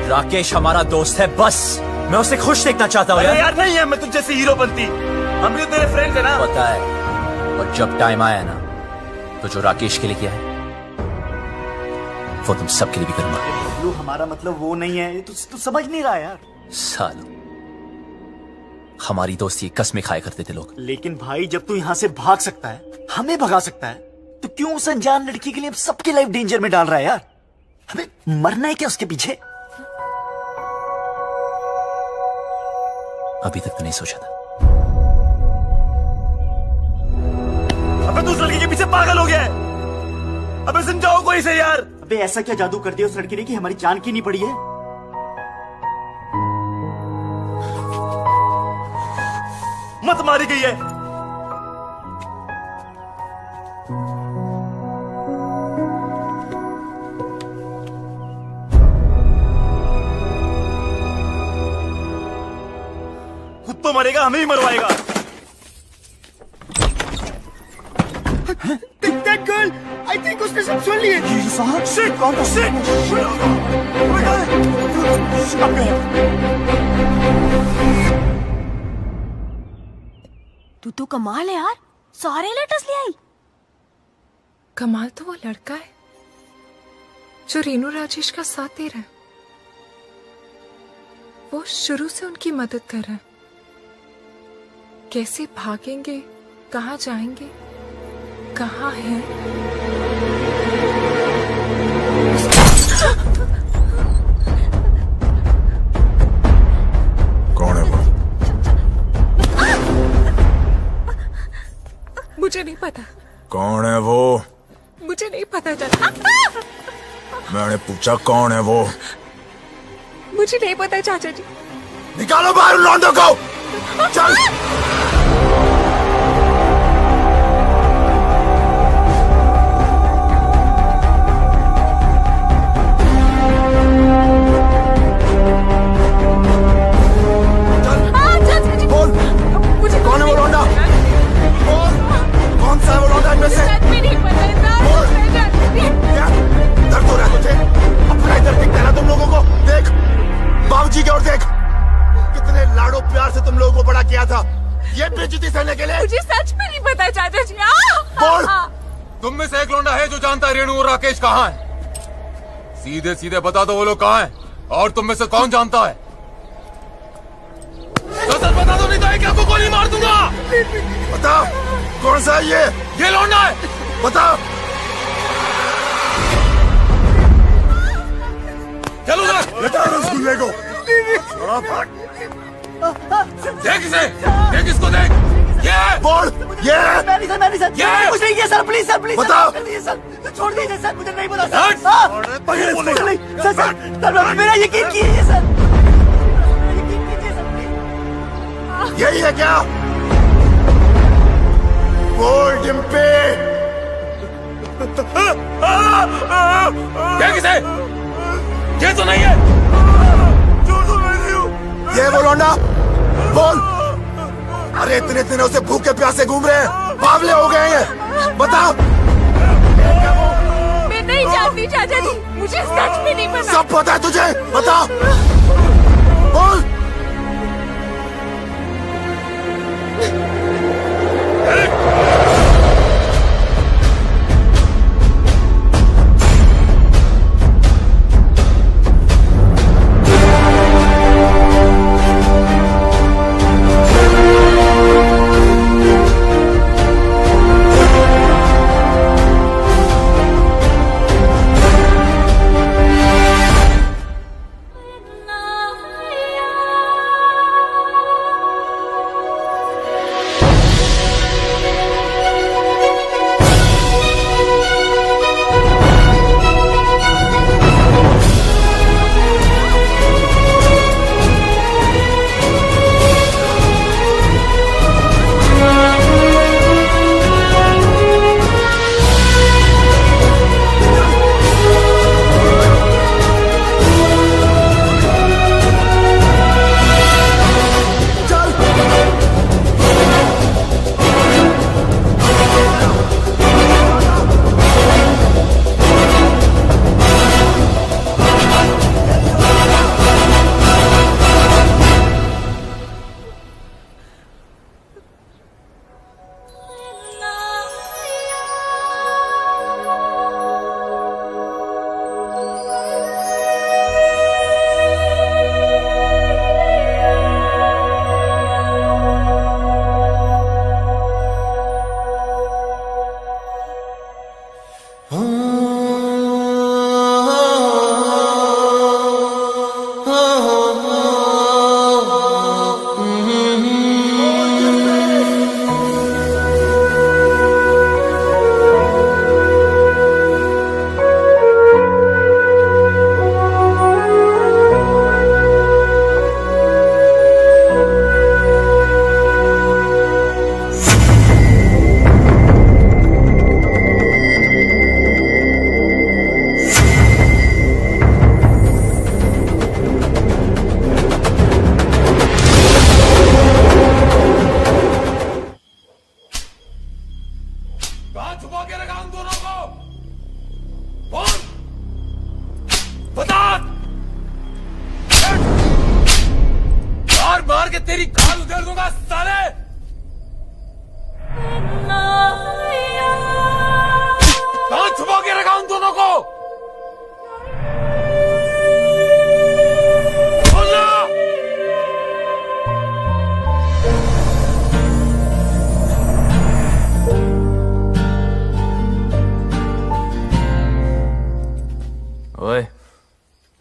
राकेश हमारा दोस्त है, बस मैं उसे खुश देखना चाहता हूँ यार। नहीं है मैं तुझ जैसी हीरो बनती, हम भी तो तेरे फ्रेंड्स है ना। पता है, और जब टाइम आया ना तो जो राकेश के लिए किया है वो तुम सबके लिए भी करूंगा। बबलू, हमारा मतलब वो नहीं है, तू समझ नहीं रहा यार। सालों, हमारी दोस्ती कसमें खाया करते थे लोग। लेकिन भाई जब तू यहाँ से भाग सकता है, हमें भगा सकता है, तो क्यों उस अनजान लड़की के लिए सबकी लाइफ डेंजर में डाल रहा है यार? हमें मरना है क्या उसके पीछे? अभी तक तो नहीं सोचा था। अबे तू उस लड़की के पीछे पागल हो गया है, अबे समझाओ कोई से यार। अबे ऐसा क्या जादू कर दिया उस लड़की ने कि हमारी जान की नहीं पड़ी है? मत मारी गई है, खुद तो मरेगा, हमें ही मरवाएगा। That girl, I think उसने सब सुन लिए। Shit! Shit! तू तो कमाल है यार, सारे लेटर्स ले आई। कमाल तो वो लड़का है जो रेनू राजेश का साथ दे रहा है। वो शुरू से उनकी मदद कर रहा है। कैसे भागेंगे, कहाँ जाएंगे, कहाँ हैं? कौन है वो? मुझे नहीं पता। कौन है वो? मुझे नहीं पता चाचा। मैंने पूछा कौन है वो? मुझे नहीं पता चाचा जी। निकालो बाहर उन लौंडों को। चल। बोल, कौन है वो लौंडा? बोल, कौन सा है वो लौंडा इनमें से? बोल, क्या दर्द हो रहा है तुझे? अपना इधर दिखता है ना तुम लोगों को? देख, बाबूजी की ओर देख, कितने लाडो प्यार से तुम लोगों को बड़ा किया था, ये बेइज्जती सहने के लिए? मुझे सच में नहीं पता चाचा जी। बोल, तुम में से एक लौंडा है जो जानता है रेणु और राकेश कहाँ है? सीधे सीधे बता दो वो लोग कहाँ हैं, और तुम में से कौन जानता है? तो सच बता दो, नहीं तो एक आपको गोली मार दूंगा। बता, कौन सा है ये लौंडा है, बता। चलो बता उस गुल्ले को। देख इसे, देख इसको, देख। ये बोल, ये मैंने सर ये कुछ नहीं किया सर, प्लीज सर, प्लीज बताओ। सर, छोड़ दीजिए सर, मुझे नहीं पता हट। सर। सर मेरा यकीन कीजिए सर, यही है क्या? बोल डिम्पी। देख इसे, ये तो नहीं है। ये वो लौंडा, बोल। अरे इतने दिनों से भूखे प्यासे घूम रहे हैं, बावले हो गए हैं, बताओ। मैं नहीं जानती चाचा जी, मुझे सच में नहीं पता। सब पता है तुझे, बताओ। बोल।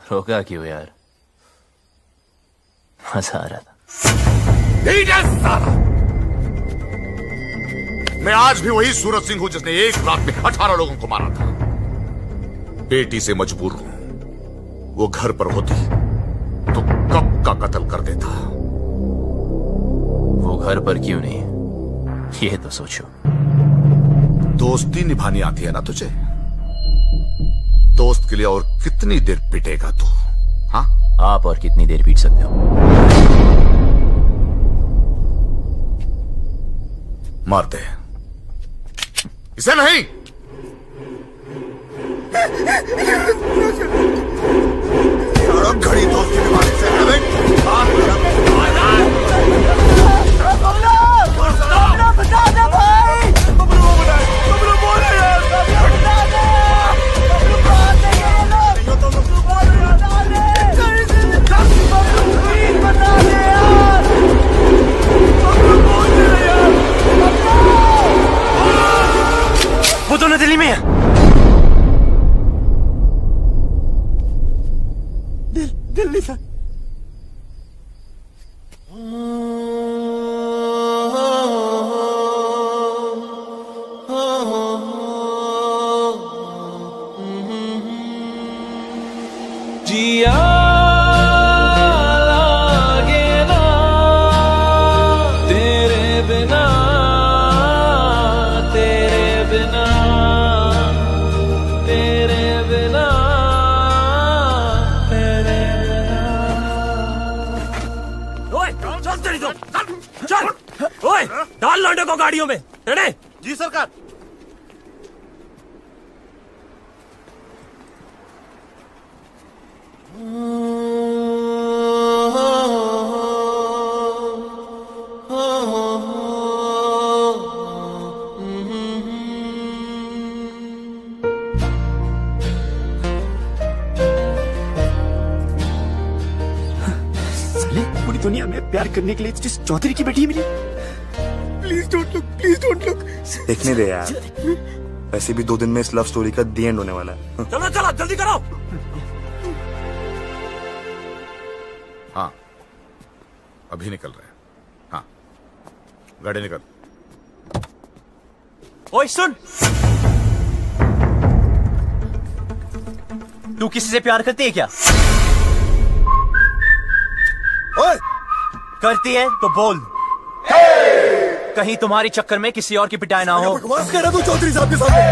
रोका क्यों यार? मजा आ रहा था। मैं आज भी वही सूरज सिंह हूं जिसने एक रात में 18 लोगों को मारा था। बेटी से मजबूर हूं। वो घर पर होती तो कब का कत्ल कर देता। वो घर पर क्यों नहीं? ये तो सोचो। दोस्ती निभानी आती है ना तुझे? दोस्त के लिए और कितनी देर पिटेगा तू? हाँ, आप और कितनी देर पीट सकते हो? मार दे इसे। नहीं, घड़ी दोस्ती निभाने से बता दे भाई। वो दोनों दिल्ली में है। दिल्ली से जिया लागे ना तेरे बिना, तेरे बिना, तेरे बिना, तेरे बिना। ओए चल तेरी तो चल। ओए डाल लौंडे को गाड़ियों में। रेडी? जी सरकार। साले पूरी दुनिया में प्यार करने के लिए तुझे चौधरी की बेटी मिली। Please don't look, please don't look. देखने दे यार, वैसे भी 2 दिन में इस लव स्टोरी का दी एंड होने वाला है। चलो चलो जल्दी करो। हाँ, अभी निकल रहे हैं। हाँ, गाड़ी निकल। ओए सुन, तू किसी से प्यार करती है क्या? ओए, करती है तो बोल। कहीं तुम्हारी चक्कर में किसी और की पिटाई ना हो। बकवास कर रहा तू चौधरी साहब के सामने।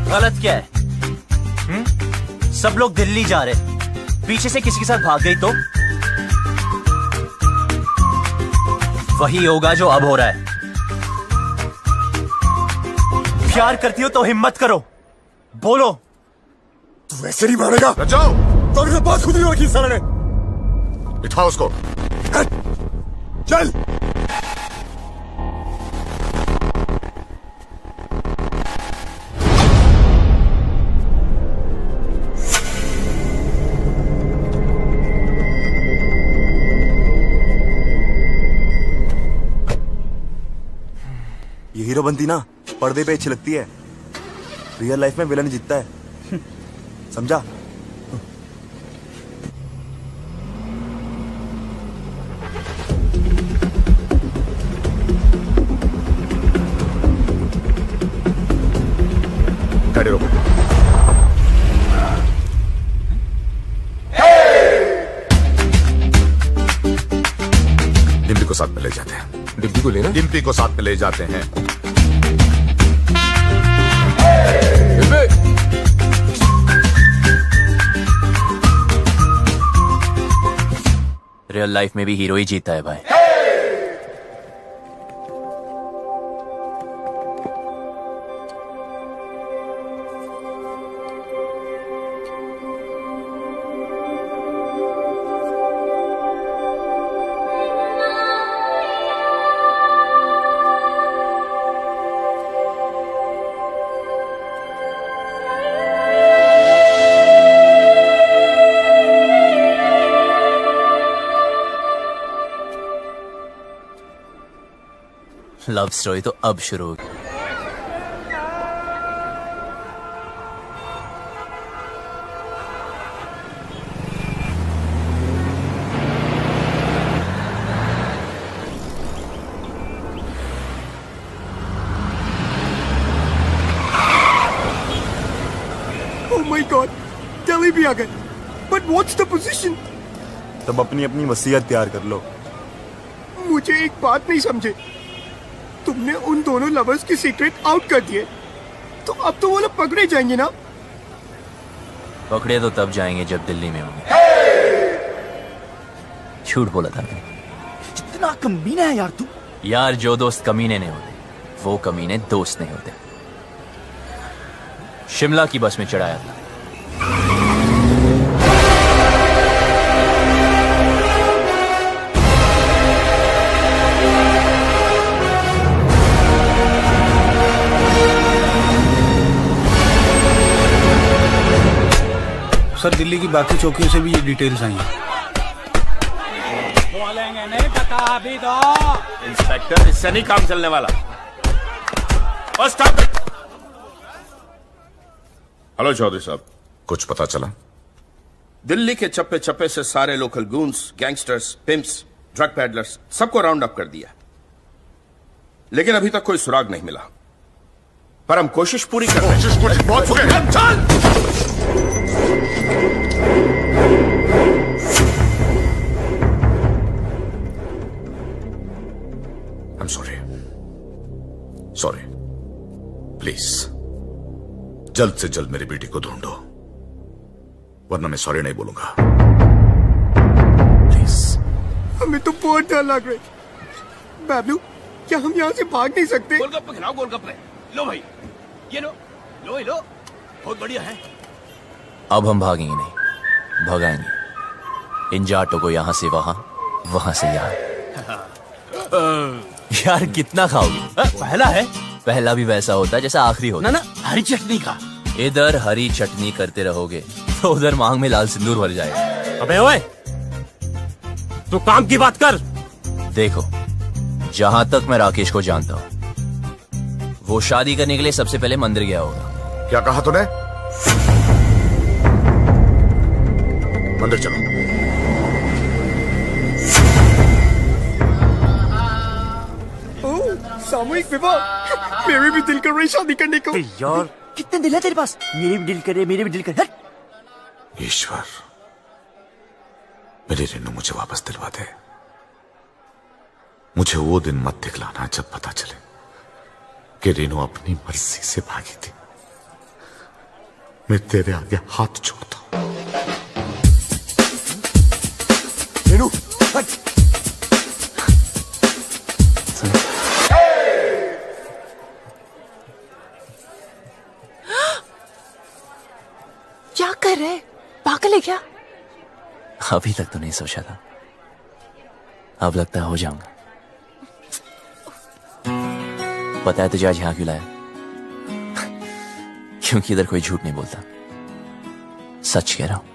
गलत क्या है? सब लोग दिल्ली जा रहे, पीछे से किसी के साथ भाग गई तो वही होगा जो अब हो रहा है। प्यार करती हो तो हिम्मत करो, बोलो। तू वैसे नहीं मानेगा। जाओ। तो अगर बात खुद नहीं रखी सारे ने। बिठाओ उसको। चल। ये हीरो बनती ना पर्दे पे अच्छी लगती है, रियल लाइफ में विलन जीतता है। समझा? गाड़ी रोको। डिम्पी को साथ में ले जाते हैं। डिम्पी को लेना? डिम्पी को साथ में ले जाते हैं। रियल लाइफ में भी हीरो ही जीता है भाई। लव स्टोरी तो अब शुरू होगी। भी आ गए, बट व्हाट्स द पोजीशन? तब अपनी अपनी वसीयत तैयार कर लो। मुझे एक बात नहीं समझे, तुमने उन दोनों लवर्स की सीक्रेट आउट कर दिए, तो अब तो वो लोग पकड़े जाएंगे ना? पकड़े तो तब जाएंगे जब दिल्ली में होंगे। झूठ बोला था मैंने। कितना कमीना है यार तू। यार जो दोस्त कमीने नहीं होते वो कमीने दोस्त नहीं होते। शिमला की बस में चढ़ाया था। सर दिल्ली की बाकी चौकियों से भी ये डिटेल्स आई हैं। बोलेंगे नहीं पता अभी तो। इंस्पेक्टर इससे नहीं काम चलने वाला। और स्टॉप इट। हेलो चौधरी साहब, कुछ पता चला? दिल्ली के चप्पे चप्पे से सारे local goons, gangsters, pimps, drug peddlers सबको राउंड अप कर दिया, लेकिन अभी तक कोई सुराग नहीं मिला। पर हम कोशिश पूरी कर रहे हैं। बहुत हो गए। चल! I'm sorry, प्लीज जल्द से जल्द मेरी बेटी को ढूंढो, वरना मैं सॉरी नहीं बोलूंगा। प्लीज। हमें तो बहुत डर लग रहा है। बाबलू, क्या हम यहाँ से भाग नहीं सकते? गोलगप्पे खिलाओ, गोलगप्पे। लो भाई, ये लो, लो, बहुत बढ़िया है। अब हम भागेंगे नहीं, भगाएंगे इन जाटों को यहां से वहां, वहां से यहां। यार कितना खाओगे? पहला है। पहला भी वैसा होता है जैसा आखिरी होता है। ना हरी चटनी का। इधर हरी चटनी करते रहोगे तो उधर मांग में लाल सिंदूर भर जाएगा। अबे ओए, तू काम की बात कर। देखो, जहां तक मैं राकेश को जानता हूं, वो शादी करने के लिए सबसे पहले मंदिर गया होगा। क्या कहा तूने? मंदिर चलो। सामूहिक विवाह, मेरे भी दिल कर रही शादी करने को। यार कितने दिल है तेरे पास? मेरे भी दिल करे, मेरे भी दिल करे। ईश्वर, मेरी रेनू मुझे वापस दिलवा दे। मुझे वो दिन मत दिखलाना जब पता चले कि रेनू अपनी मर्जी से भागी थी। मैं तेरे आगे हाथ जोड़ता हूं। रेनू, हट। क्या कर रहे? पागल है क्या? अभी तक तो नहीं सोचा था, अब लगता है हो जाऊंगा। पता है तुझे आज यहां क्यों लाया? क्योंकि इधर कोई झूठ नहीं बोलता, सच कह रहा हूं।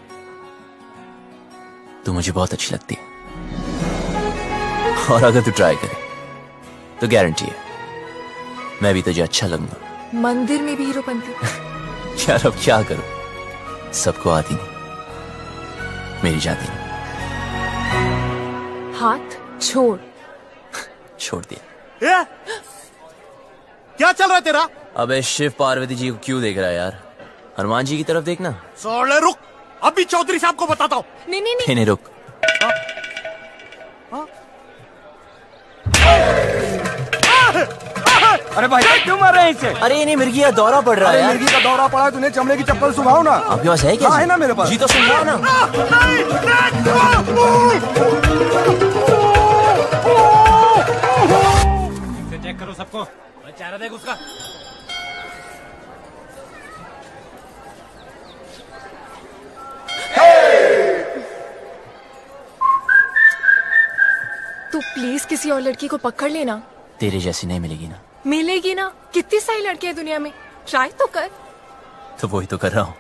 तू मुझे बहुत अच्छी लगती है, और अगर तू ट्राई करे तो गारंटी है मैं भी तुझे अच्छा लगूंगा। मंदिर में भी हीरोपंती। यार अब क्या करूं, सबको आती नहीं, मेरी जाती नहीं। हाथ छोड़। छोड़ दिया। ए? क्या चल रहा है तेरा? अबे शिव पार्वती जी को क्यों देख रहा है यार? हनुमान जी की तरफ देखना। सोले रुक, अभी चौधरी साहब को बताता हूँ। नहीं रुक। अरे भाई क्यों मार रहे हैं इसे? अरे नहीं, मिर्गी का दौरा पड़ रहा है यार। मिर्गी का दौरा पड़ा, तूने चमड़े की चप्पल सुखाओ ना। आपके पास है क्या? है ना मेरे पास। जी तो सुखाओ ना। चेक करो सबको, चेहरा देख उसका। तू प्लीज किसी और लड़की को पकड़ लेना। तेरे जैसी नहीं मिलेगी ना। मिलेगी ना, कितनी सारी लड़कियां दुनिया में, ट्राई तो कर। तो वही तो कर रहा हूं,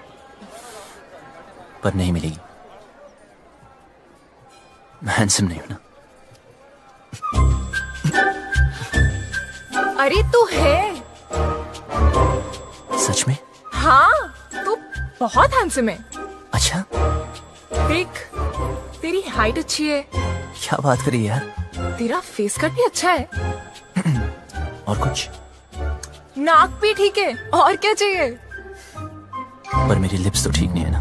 पर नहीं मिलेगी। मैं हैंडसम नहीं हूं ना। अरे तू है। सच में? हाँ, तू बहुत हैंडसम है। अच्छा, देख, तेरी हाइट अच्छी है। क्या बात करी यार? तेरा फेस कट भी अच्छा है। और कुछ? नाक भी ठीक है, और क्या चाहिए? पर मेरी लिप्स तो ठीक नहीं है ना।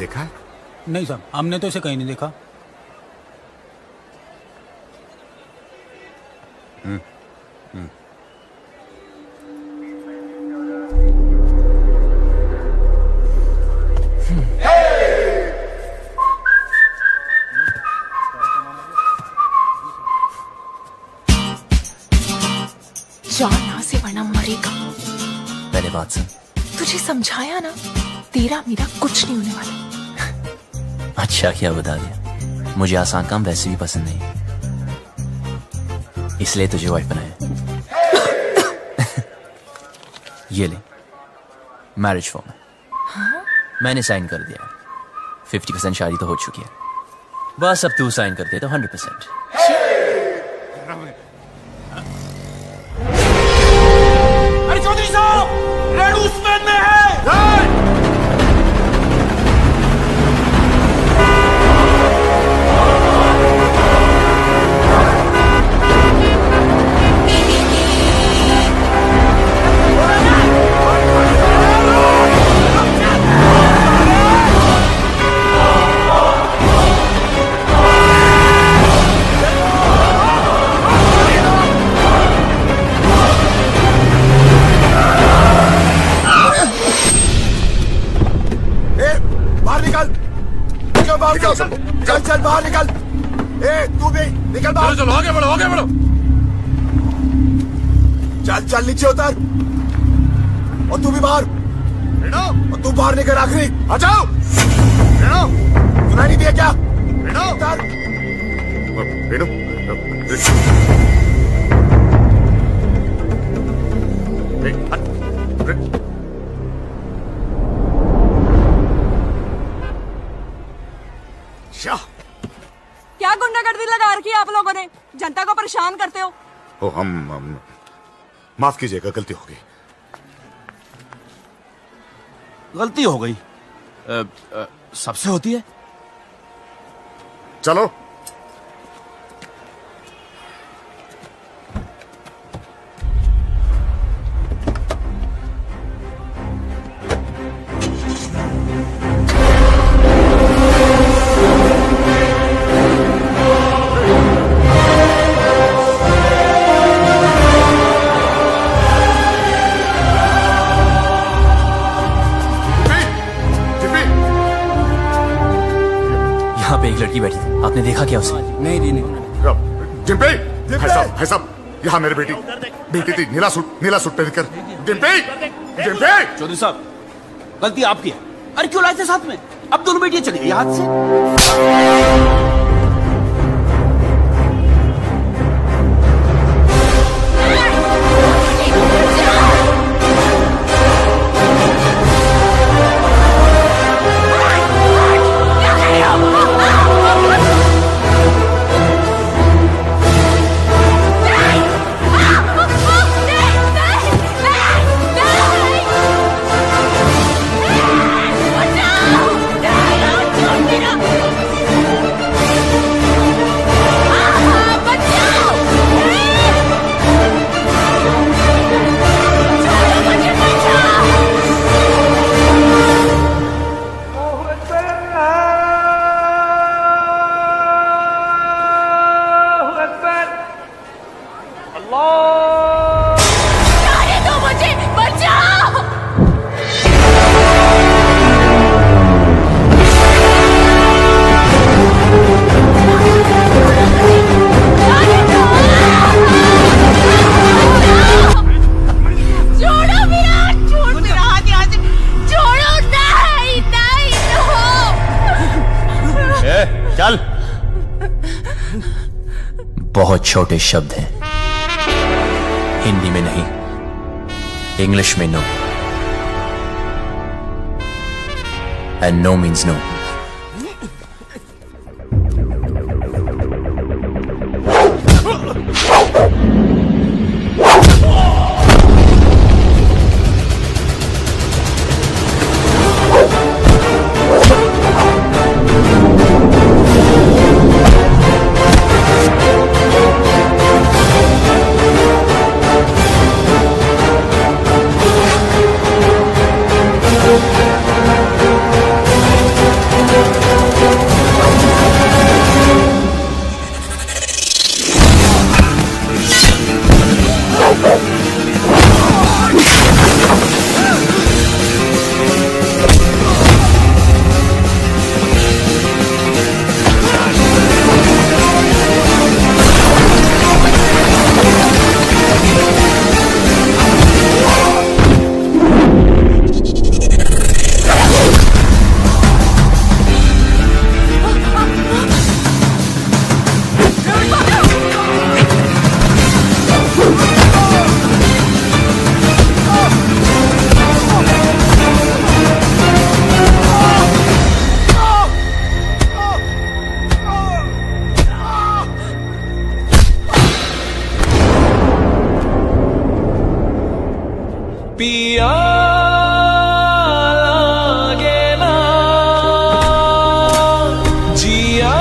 देखा है? नहीं साहब, हमने तो इसे कहीं नहीं देखा। जा यहाँ से वरना मरेगा। पहले बात सुन। तुझे समझाया ना, तेरा मेरा कुछ नहीं होने वाला। अच्छा क्या बता दिया। मुझे आसान काम वैसे भी पसंद नहीं, इसलिए तुझे वाइफ बनाया। ये ले मैरिज फॉर्म है। हाँ? मैंने साइन कर दिया। 50% शादी तो हो चुकी है, बस अब तू साइन कर दे तो 100%। अरे चौधरी साहब, रेणु स्पेन में है। चल चल बाहर निकल। ए तू भी निकल बाहर। चलो आगे बढ़ो, आगे बढ़ो। चल चल नीचे उतर, और तू भी बाहर। और तू बाहर निकल आखिरी। आ जाओ। सुनाई नहीं दिया क्या? उतर। क्या गुंडागर्दी लगा रखी है आप लोगों ने? जनता को परेशान करते हो। ओ हम माफ कीजिएगा, गलती हो गई। गलती हो गई? सबसे होती है। चलो। यहाँ पे एक लड़की बैठी थी, आपने देखा क्या उसे? नहीं जी नहीं। डिम्पी, भाई साहब, यहाँ मेरी बेटी थी, नीला सूट पहनकर। डिम्पी, चौधरी साहब, गलती आपकी है। अरे क्यों लाए थे साथ में? अब दोनों बेटियां चली गई हाथ से। चल। बहुत छोटे शब्द हैं, हिंदी में नहीं, इंग्लिश में no, and no means no. पिया लागे ना जिया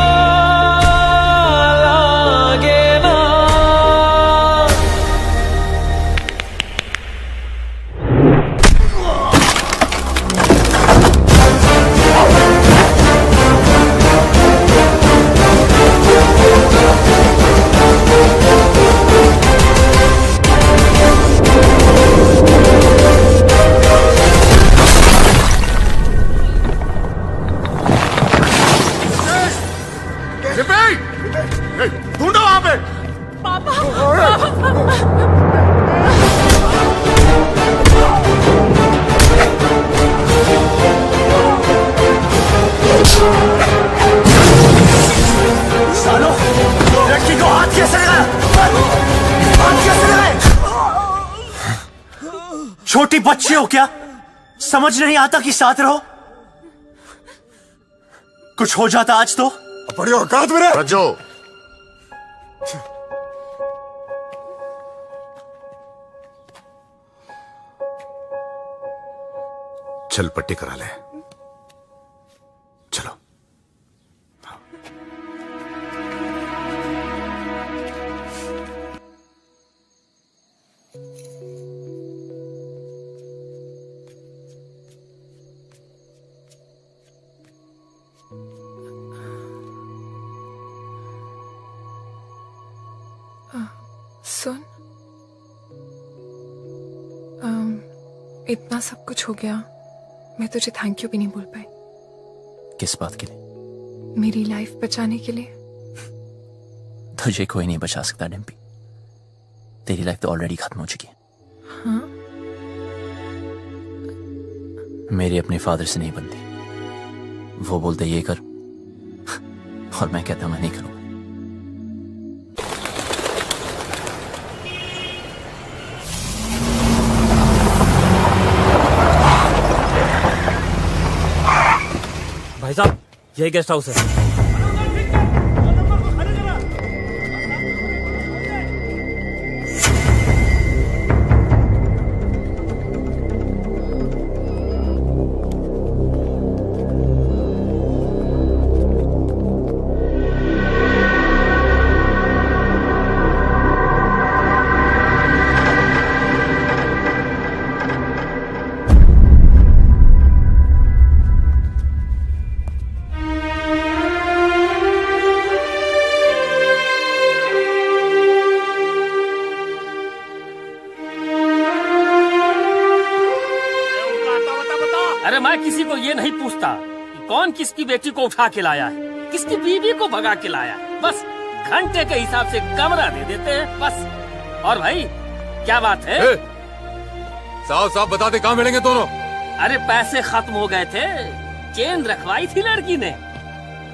लागे ना। ढूंढो वहां पे। सालो, लड़की को हाथ कैसे लगाया? हाथ कैसे लगाए? छोटी बच्ची हो क्या? समझ नहीं आता कि साथ रहो? कुछ हो जाता आज तो बड़ी औकात मेरे रज्जो, चल पट्टी करा ले। चलो। सुन, इतना सब कुछ हो गया, मैं तुझे थैंक यू भी नहीं बोल पाई। किस बात के लिए? मेरी लाइफ बचाने के लिए। तुझे कोई नहीं बचा सकता डिम्पी, तेरी लाइफ तो ऑलरेडी खत्म हो चुकी है। हाँ? मेरी अपने फादर से नहीं बनती। वो बोलते ये कर और मैं कहता मैं नहीं करूंगा। भाई साहब, यही गेस्ट हाउस है। अरे मैं किसी को ये नहीं पूछता कि कौन किसकी बेटी को उठा के लाया है, किसकी बीवी को भगा के लाया है। बस घंटे के हिसाब से कमरा दे देते हैं बस। और भाई क्या बात है? साफ साफ बता दे, कहाँ मिलेंगे दोनों? अरे पैसे खत्म हो गए थे, चेन रखवाई थी लड़की ने,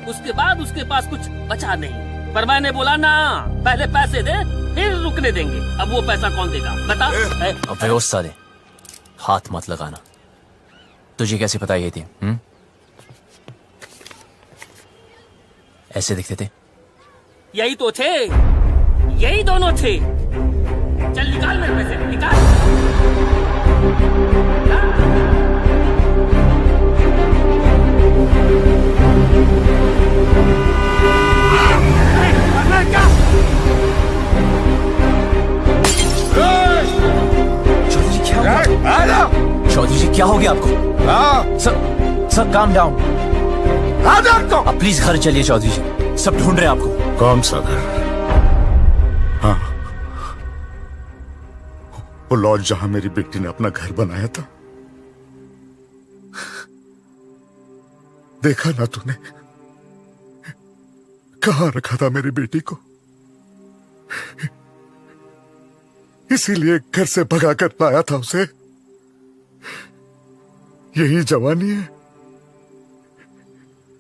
उसके बाद उसके पास कुछ बचा नहीं। पर मैंने बोला ना, पहले पैसे दे फिर रुकने देंगे। अब वो पैसा कौन देगा बता? अब व्यवस्था दे, हाथ मत लगाना। तुझे कैसे पता ये थी? ऐसे दिखते थे? यही तो थे, यही दोनों थे। चल निकाल मेरे पैसे, निकाल। चौधरी जी क्या हो गया आपको? Sir calm down. आप प्लीज घर चलिए चौधरी जी, सब ढूंढ रहे हैं आपको। कौन सा घर? हाँ, वो लॉज जहां मेरी बेटी ने अपना घर बनाया था। देखा ना तूने, कहां रखा था मेरी बेटी को। इसीलिए घर से भगा कर लाया था उसे। यही जवानी है?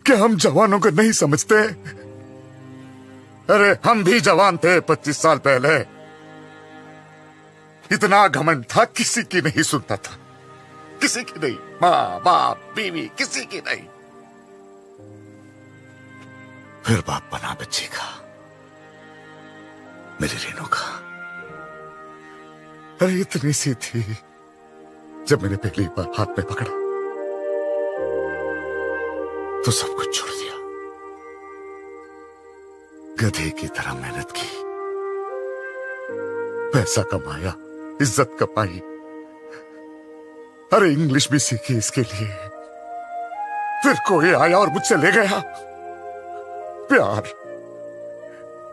क्या हम जवानों को नहीं समझते? अरे हम भी जवान थे 25 साल पहले। इतना घमंड था, किसी की नहीं सुनता था, किसी की नहीं। माँ बाप बीवी किसी की नहीं। फिर बाप बना बच्ची का, मेरी रेणु का। अरे इतनी सी थी, जब मैंने पहली बार हाथ में पकड़ा तो सब कुछ छोड़ दिया। गधे की तरह मेहनत की, पैसा कमाया, इज्जत कमाई, अरे इंग्लिश भी सीखी इसके लिए। फिर कोई आया और मुझसे ले गया। प्यार,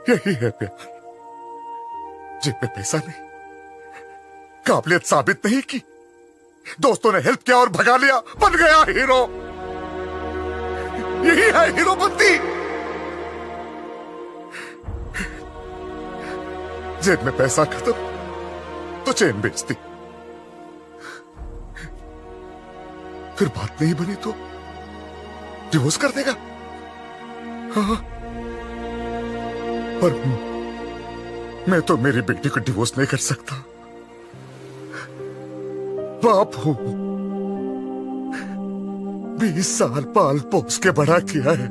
यही है प्यार। जेब में पैसा नहीं, काबिलियत साबित नहीं की, दोस्तों ने हेल्प किया और भगा लिया, बन गया हीरो। यही है हीरोपंती। जेब में पैसा खत्म तो चेन बेचती, फिर बात नहीं बनी तो डिवोर्स कर देगा। हाँ, पर मैं तो मेरी बेटी को डिवोर्स नहीं कर सकता। बाप हूं, 20 साल पाल पोस के बड़ा किया है,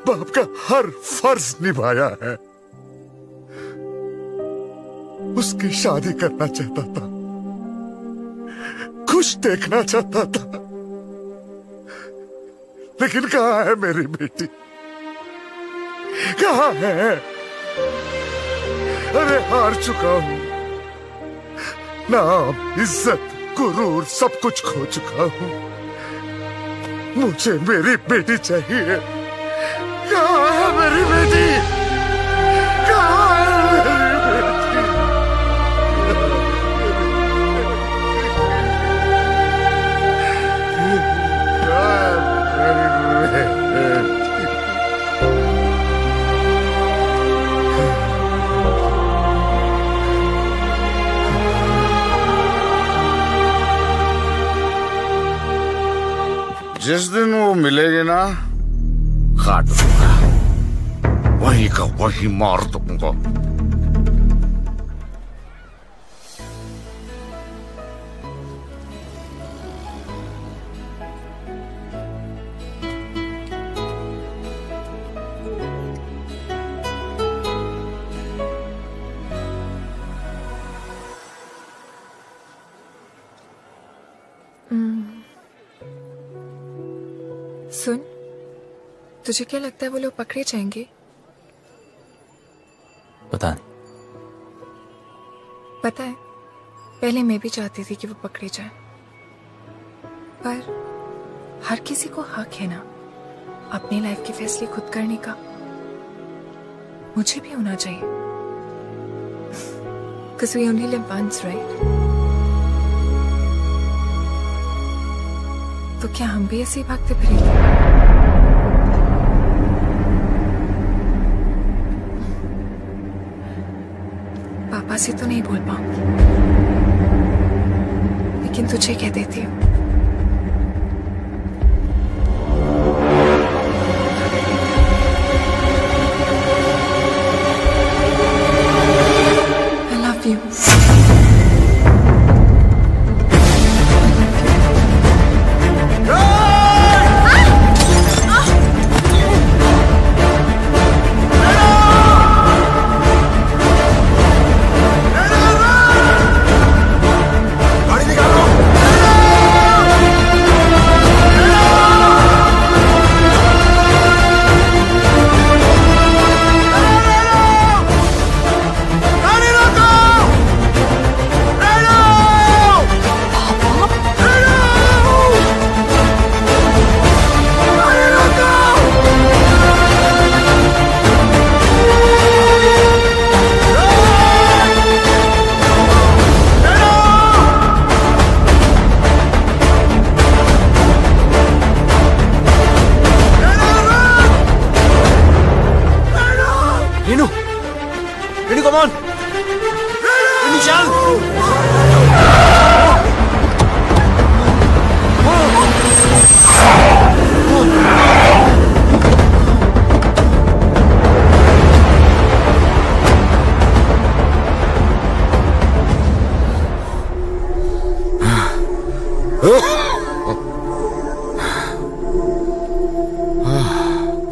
बाप का हर फर्ज निभाया है। उसकी शादी करना चाहता था, खुश देखना चाहता था, लेकिन कहां है मेरी बेटी, कहां है? अरे हार चुका हूं, नाम, इज्जत, गुरूर सब कुछ खो चुका हूं। मुझे मेरी बेटी चाहिए। कहां है मेरी बेटी? कहां है मेरी बेटी? जिस दिन वो मिलेगी ना, काट दूंगा, वहीं का वहीं मार दूंगा। सुन, तुझे क्या लगता है वो लोग पकड़े जाएंगे? पता नहीं। पता है, पहले मैं भी चाहती थी कि वो पकड़े जाएं, पर हर किसी को हक है ना अपनी लाइफ के फैसले खुद करने का। मुझे भी होना चाहिए, 'cause we only live once, right? तो क्या हम भी ऐसे ही भागते फिरेंगे? पापा से तो नहीं बोल पाऊंगी, लेकिन तुझे कह देती हूँ। I love you. come on! Nishal!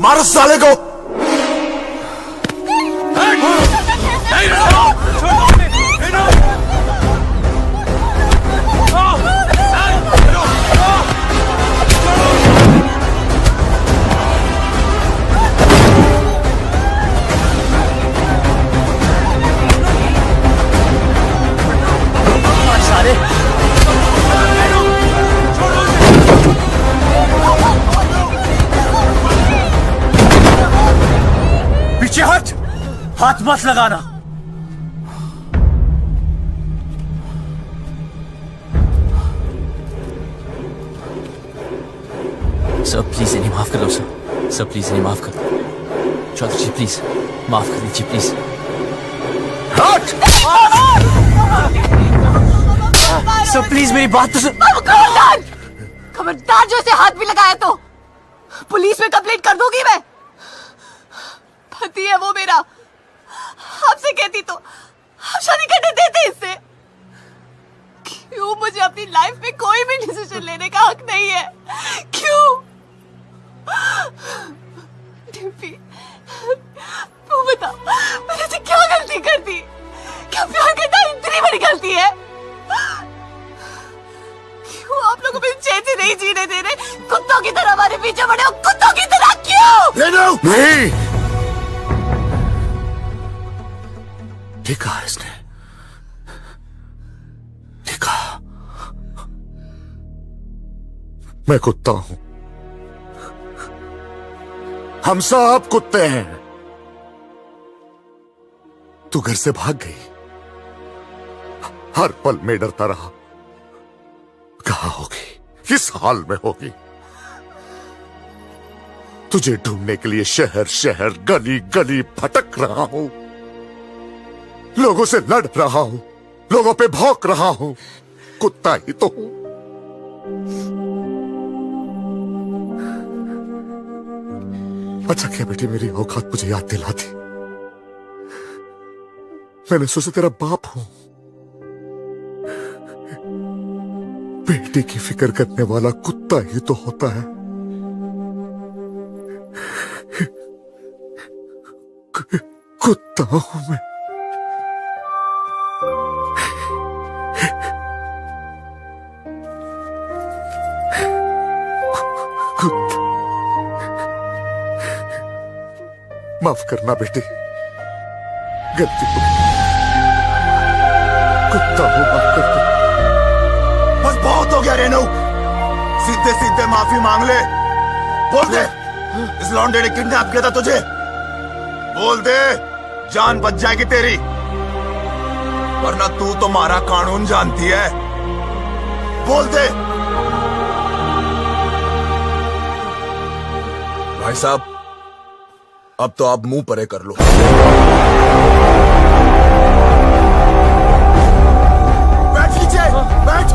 मारो साले को! हाथ मत लगाना। सर प्लीज इन्हें माफ कर दो सर प्लीज इन्हें माफ कर दो। चौधरी जी प्लीज माफ कर दीजिए प्लीज। सर प्लीज मेरी बात तो सुन। खबरदार जो इसे हाथ भी लगाया तो पुलिस में कंप्लेंट कर दूंगी मैं। पति है वो मेरा, आपसे कहती तो आप शादी करने देते इससे। क्यों मुझे अपनी लाइफ में कोई भी डिसीजन लेने का हक नहीं है? क्यों? डिम्पी तू बता, मैंने तो क्या गलती कर दी? क्या प्यार करना इतनी बड़ी गलती है? क्यों आप लोगों को चैन से नहीं जीने दे रहे? कुत्तों की तरह हमारे पीछे पड़े हो, कुत्तों की तरह क्यों? नहीं, ठीक कहा इसने, ठीक कहा। मैं कुत्ता हूं, हम सब कुत्ते हैं। तू घर से भाग गई, हर पल में डरता रहा, कहां होगी, किस हाल में होगी। तुझे ढूंढने के लिए शहर शहर गली गली भटक रहा हूं, लोगों से लड़ रहा हूं, लोगों पे भौंक रहा हूं, कुत्ता ही तो हूं। अच्छा क्या बेटी मेरी औकात मुझे याद दिला दी। मैंने सोचा तेरा बाप हूं, बेटी की फिक्र करने वाला कुत्ता ही तो होता है। कुत्ता हूं मैं। कुत्ता, माफ करना बेटी, गलती हो गई, कुत्ता हूं, माफ कर दो। बस बहुत हो गया रेनू, सीधे सीधे माफी मांग ले। बोल दे इस लौंडे ने किडनैप किया था तुझे, बोल दे, जान बच जाएगी तेरी, वरना तू तो हमारा कानून जानती है। बोल दे। भाई साहब अब तो आप मुंह परे कर लो। बैठ नीचे, बैठ।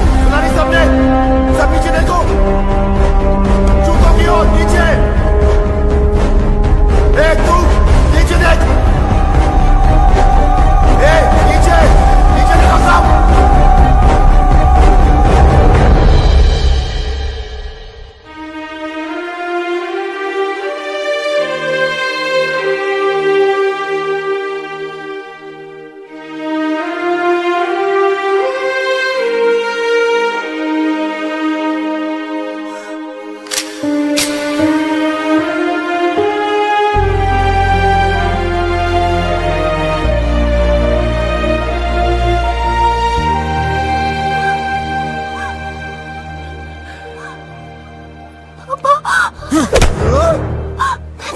सुनानी सबने, सब नीचे देखो, जूतों की ओर नीचे। तू नीचे देख, नीचे नीचे देखो सब।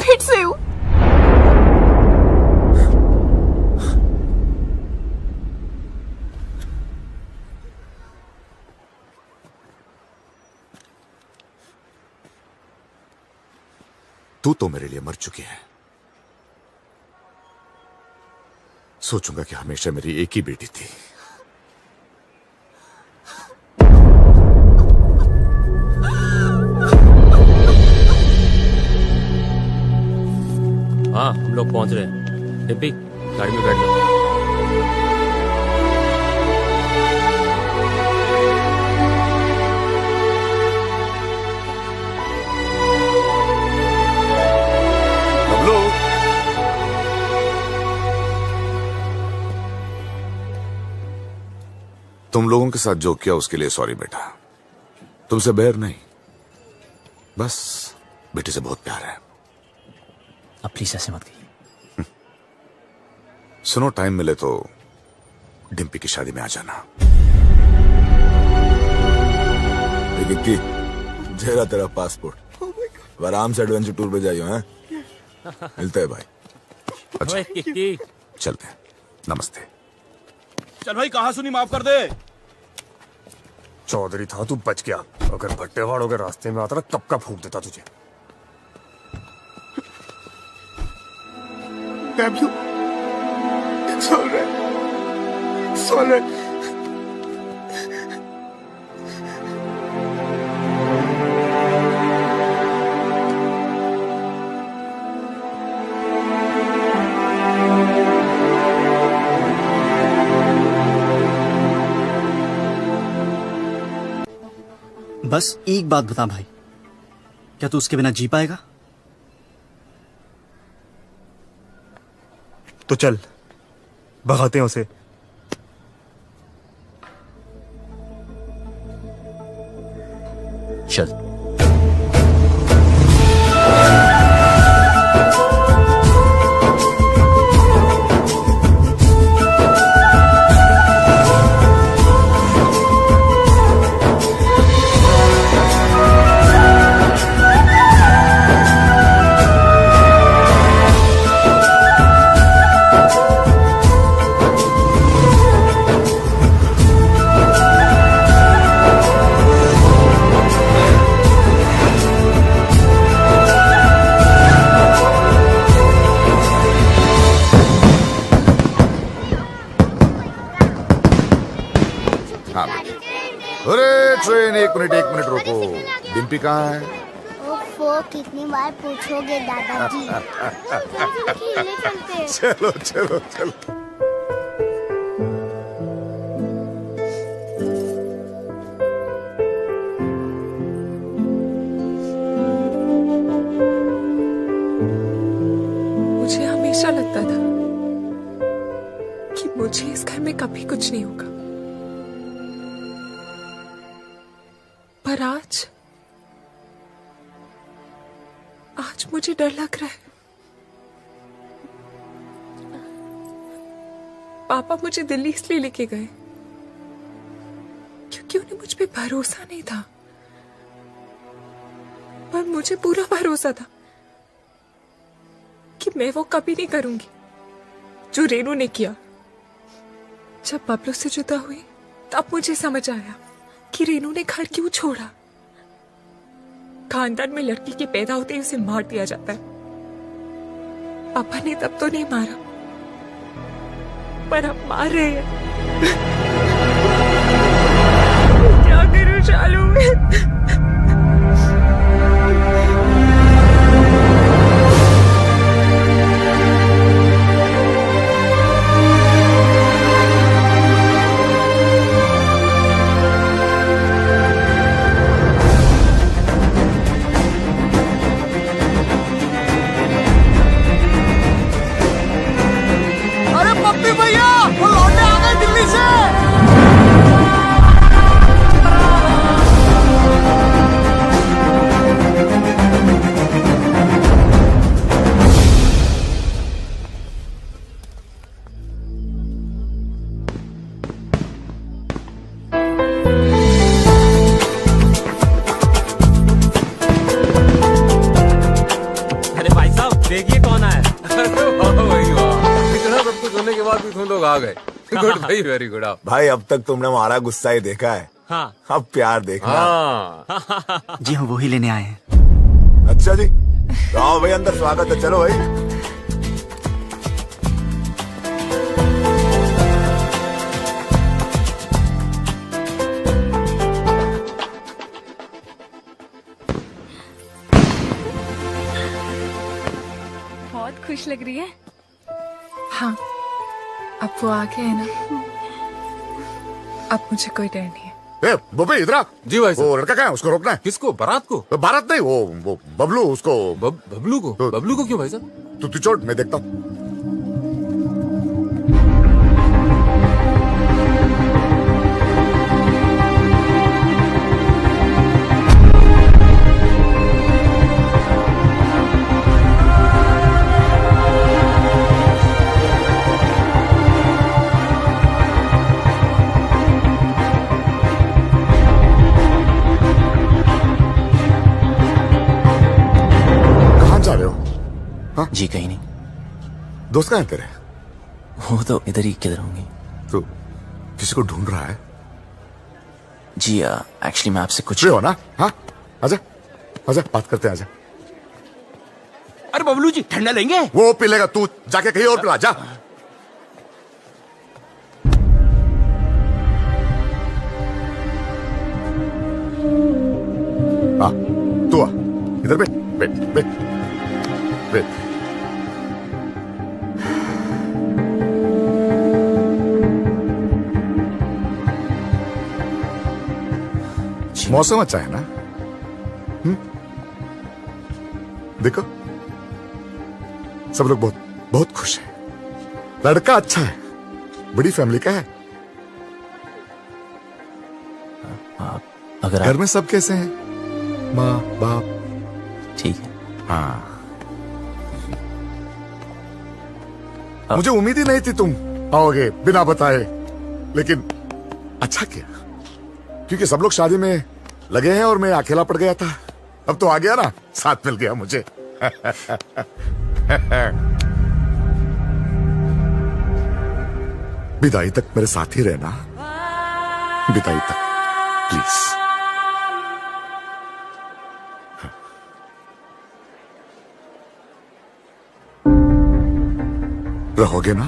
फिर से हूँ। तू तो मेरे लिए मर चुकी है। सोचूंगा कि हमेशा मेरी एक ही बेटी थी। हाँ हम लोग पहुंच रहे हैं। डिम्पी गाड़ी में बैठ जाओ। तुम लोगों के साथ जो किया उसके लिए सॉरी बेटा, तुमसे बैर नहीं, बस बेटी से बहुत प्यार है। अब प्लीज ऐसे मत कहिए। सुनो, टाइम मिले तो डिम्पी की शादी में आ जाना। विक्की, तेरा पासपोर्ट, आराम से एडवेंचर टूर पे जाइयो हैं। मिलता है भाई। अच्छा किक्की। चलते हैं, नमस्ते। चल भाई, कहा सुनी माफ कर दे। चौधरी था तू बच गया, अगर भट्टे वालों के रास्ते में आता ना कब का फूंक देता तुझे। W. It's all right. It's all right. बस एक बात बता भाई, क्या तू उसके बिना जी पाएगा? तो चल भगाते हैं उसे। चल। हाँ बेटे। अरे ट्रेन, एक मिनट रुको। डिम्पी कहाँ है? ओफो, कितनी बार पूछोगे दादाजी। खेलने चलते हैं। चलो चलो चलो। मुझे हमेशा लगता था कि मुझे इस घर में कभी कुछ नहीं होगा, पर आज मुझे डर लग रहा है। पापा मुझे दिल्ली इसलिए लेके गए क्योंकि उन्हें मुझ पे भरोसा नहीं था, पर मुझे पूरा भरोसा था कि मैं वो कभी नहीं करूंगी जो रेनू ने किया। जब बबलू से जुदा हुई तब मुझे समझ आया कि रेनू ने घर क्यों छोड़ा। खानदान में लड़की के पैदा होते ही उसे मार दिया जाता है। पापा ने तब तो नहीं मारा, पर अब मार रहे हैं। क्या करूं चालू में? देखिए कौन आया। इतना सब कुछ होने के बाद भी तुम लोग आ गए। गुड भाई, वेरी गुड। भाई अब तक तुमने हमारा गुस्सा ही देखा है, हाँ। अब प्यार देखना। हाँ। जी हाँ, वही लेने आए हैं। अच्छा जी, तो आओ भाई अंदर, स्वागत है। चलो भाई। खुश लग रही है। हाँ, अब वो आ गए है ना, अब मुझे कोई डर नहीं है। बबे इधर आ। जी भाई। वो लड़का कहाँ है? उसको रोकना है। किसको? बारात को? बारात नहीं, वो बबलू। उसको बबलू को? बबलू को क्यों भाई साहब? तू चोट, मैं देखता हूँ। जी कहीं नहीं। दोस्त कहाँ है तेरे? वो तो इधर ही किधर होंगे। तो किसी को ढूंढ रहा है? जी एक्चुअली मैं आपसे कुछ हो ना। हाँ आजा आजा, बात करते हैं, आजा। अरे बबलू जी ठंडा लेंगे? वो पी लेगा, तू जाके कहीं और पिला जा। हाँ तू आ, इधर बैठ बैठ बैठ बैठ। मौसम अच्छा है ना? देखो सब लोग बहुत बहुत खुश हैं। लड़का अच्छा है, बड़ी फैमिली का है। अगर घर में सब कैसे हैं? माँ बाप? ठीक है। हाँ मुझे उम्मीद ही नहीं थी तुम आओगे बिना बताए, लेकिन अच्छा किया, क्योंकि सब लोग शादी में लगे हैं और मैं अकेला पड़ गया था। अब तो आ गया ना, साथ मिल गया मुझे। विदाई तक मेरे साथ ही रहना, विदाई तक प्लीज। रहोगे ना?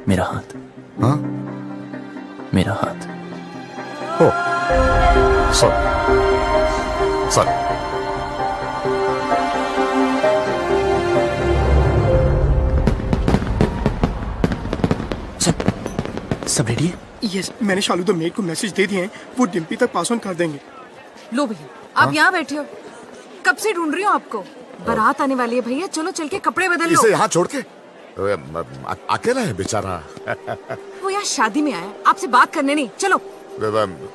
मेरा हाथ। हाँ मेरा हाथ। हो सॉरी सॉरी। सब रेडी है? यस, मैंने शालू द मेड को मैसेज दे दिए हैं, वो डिम्पी तक पास ऑन कर देंगे। लो भैया, आप यहाँ बैठे हो, कब से ढूंढ रही हूँ आपको। बारात आने वाली है भैया, चलो चल के कपड़े बदल लो। इसे यहाँ छोड़ के अकेला है बेचारा। वो यहाँ शादी में आया, आपसे बात करने नहीं। चलो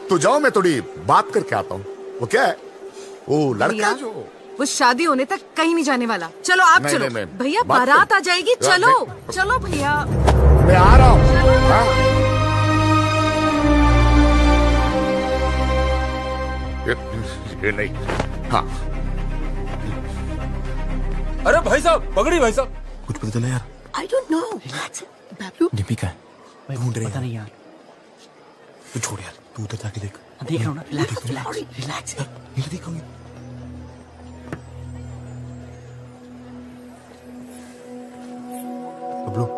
तू जाओ, मैं थोड़ी बात करके आता हूँ। वो क्या है? वो लड़का जो वो शादी होने तक कहीं नहीं जाने वाला। चलो आप नहीं, चलो नहीं, नहीं, भैया, बात बारात कर। आ जाएगी। चलो चलो भैया, मैं आ रहा हूँ। ये नहीं। हाँ अरे भाई साहब, पकड़ी भाई साहब। कुछ पता चला यार? I don't know. Bablu Dimpy का है? ढूंढ रहे पता नहीं यार। तू छोड़ यार, तू उधर जाके देख। देख रहा हूँ ना, रिलैक्स। ये देखोगे। बबलू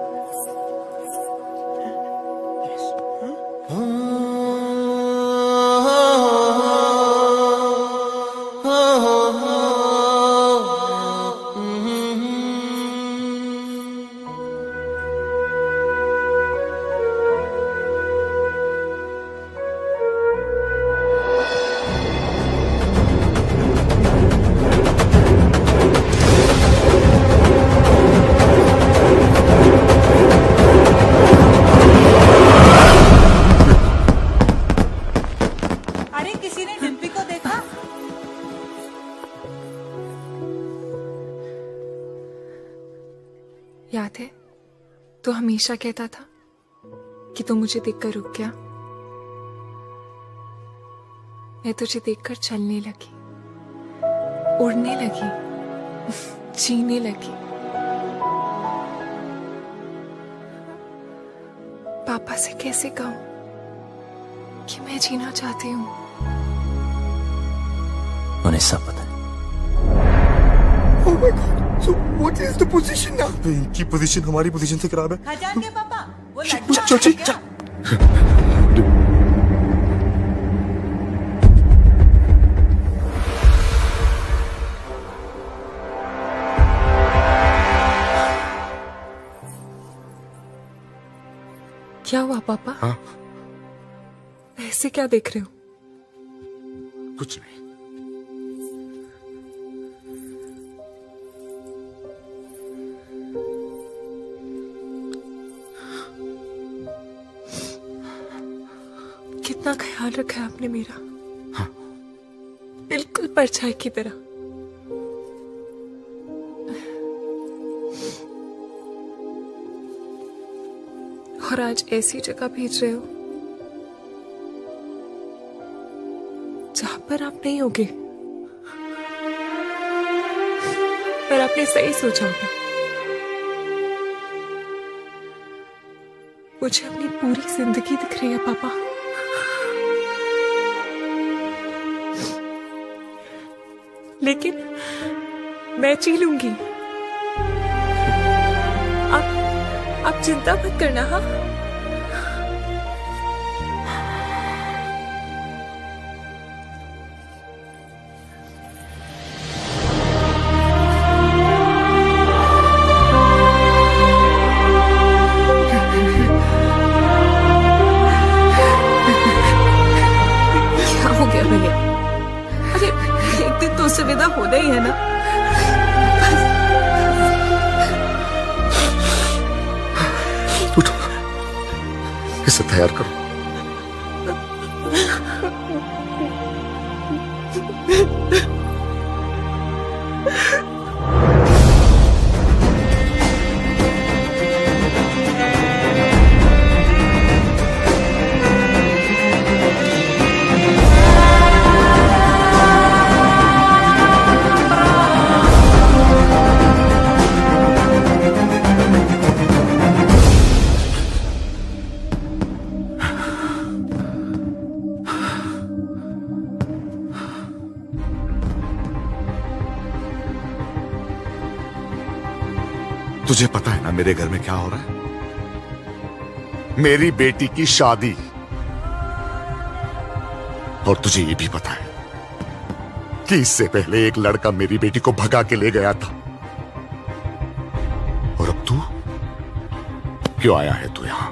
अरे किसी ने डिम्पी को देखा? याद है तो हमेशा कहता था कि तू मुझे देखकर रुक गया। मैं तुझे देखकर चलने लगी, उड़ने लगी, जीने लगी। पापा से कैसे कहूं कि मैं जीना चाहती हूँ? उन्हें सब पता है। Oh my God! So what is the position now? इनकी पोजीशन हमारी पोजीशन से खराब है। खजान के पापा, वो चल चल चल। क्या हुआ पापा? हाँ? ऐसे क्या देख रहे हो? कुछ नहीं। कितना ख्याल रखा है आपने मेरा। हाँ। बिल्कुल परछाई की तरह। और आज ऐसी जगह भेज रहे हो जहां पर आप नहीं होगे। आपने सही सोचा होगा। मुझे अपनी पूरी जिंदगी दिख रही है पापा। लेकिन मैं जी लूंगी। आप चिंता मत करना। हाँ, क्या हो गया भैया? अरे एक दिन तो उससे विदा होना ही है ना। उठो, इसे तैयार करो। तुझे पता है ना मेरे घर में क्या हो रहा है? मेरी बेटी की शादी। और तुझे ये भी पता है कि इससे पहले एक लड़का मेरी बेटी को भगा के ले गया था। और अब तू क्यों आया है तू यहां?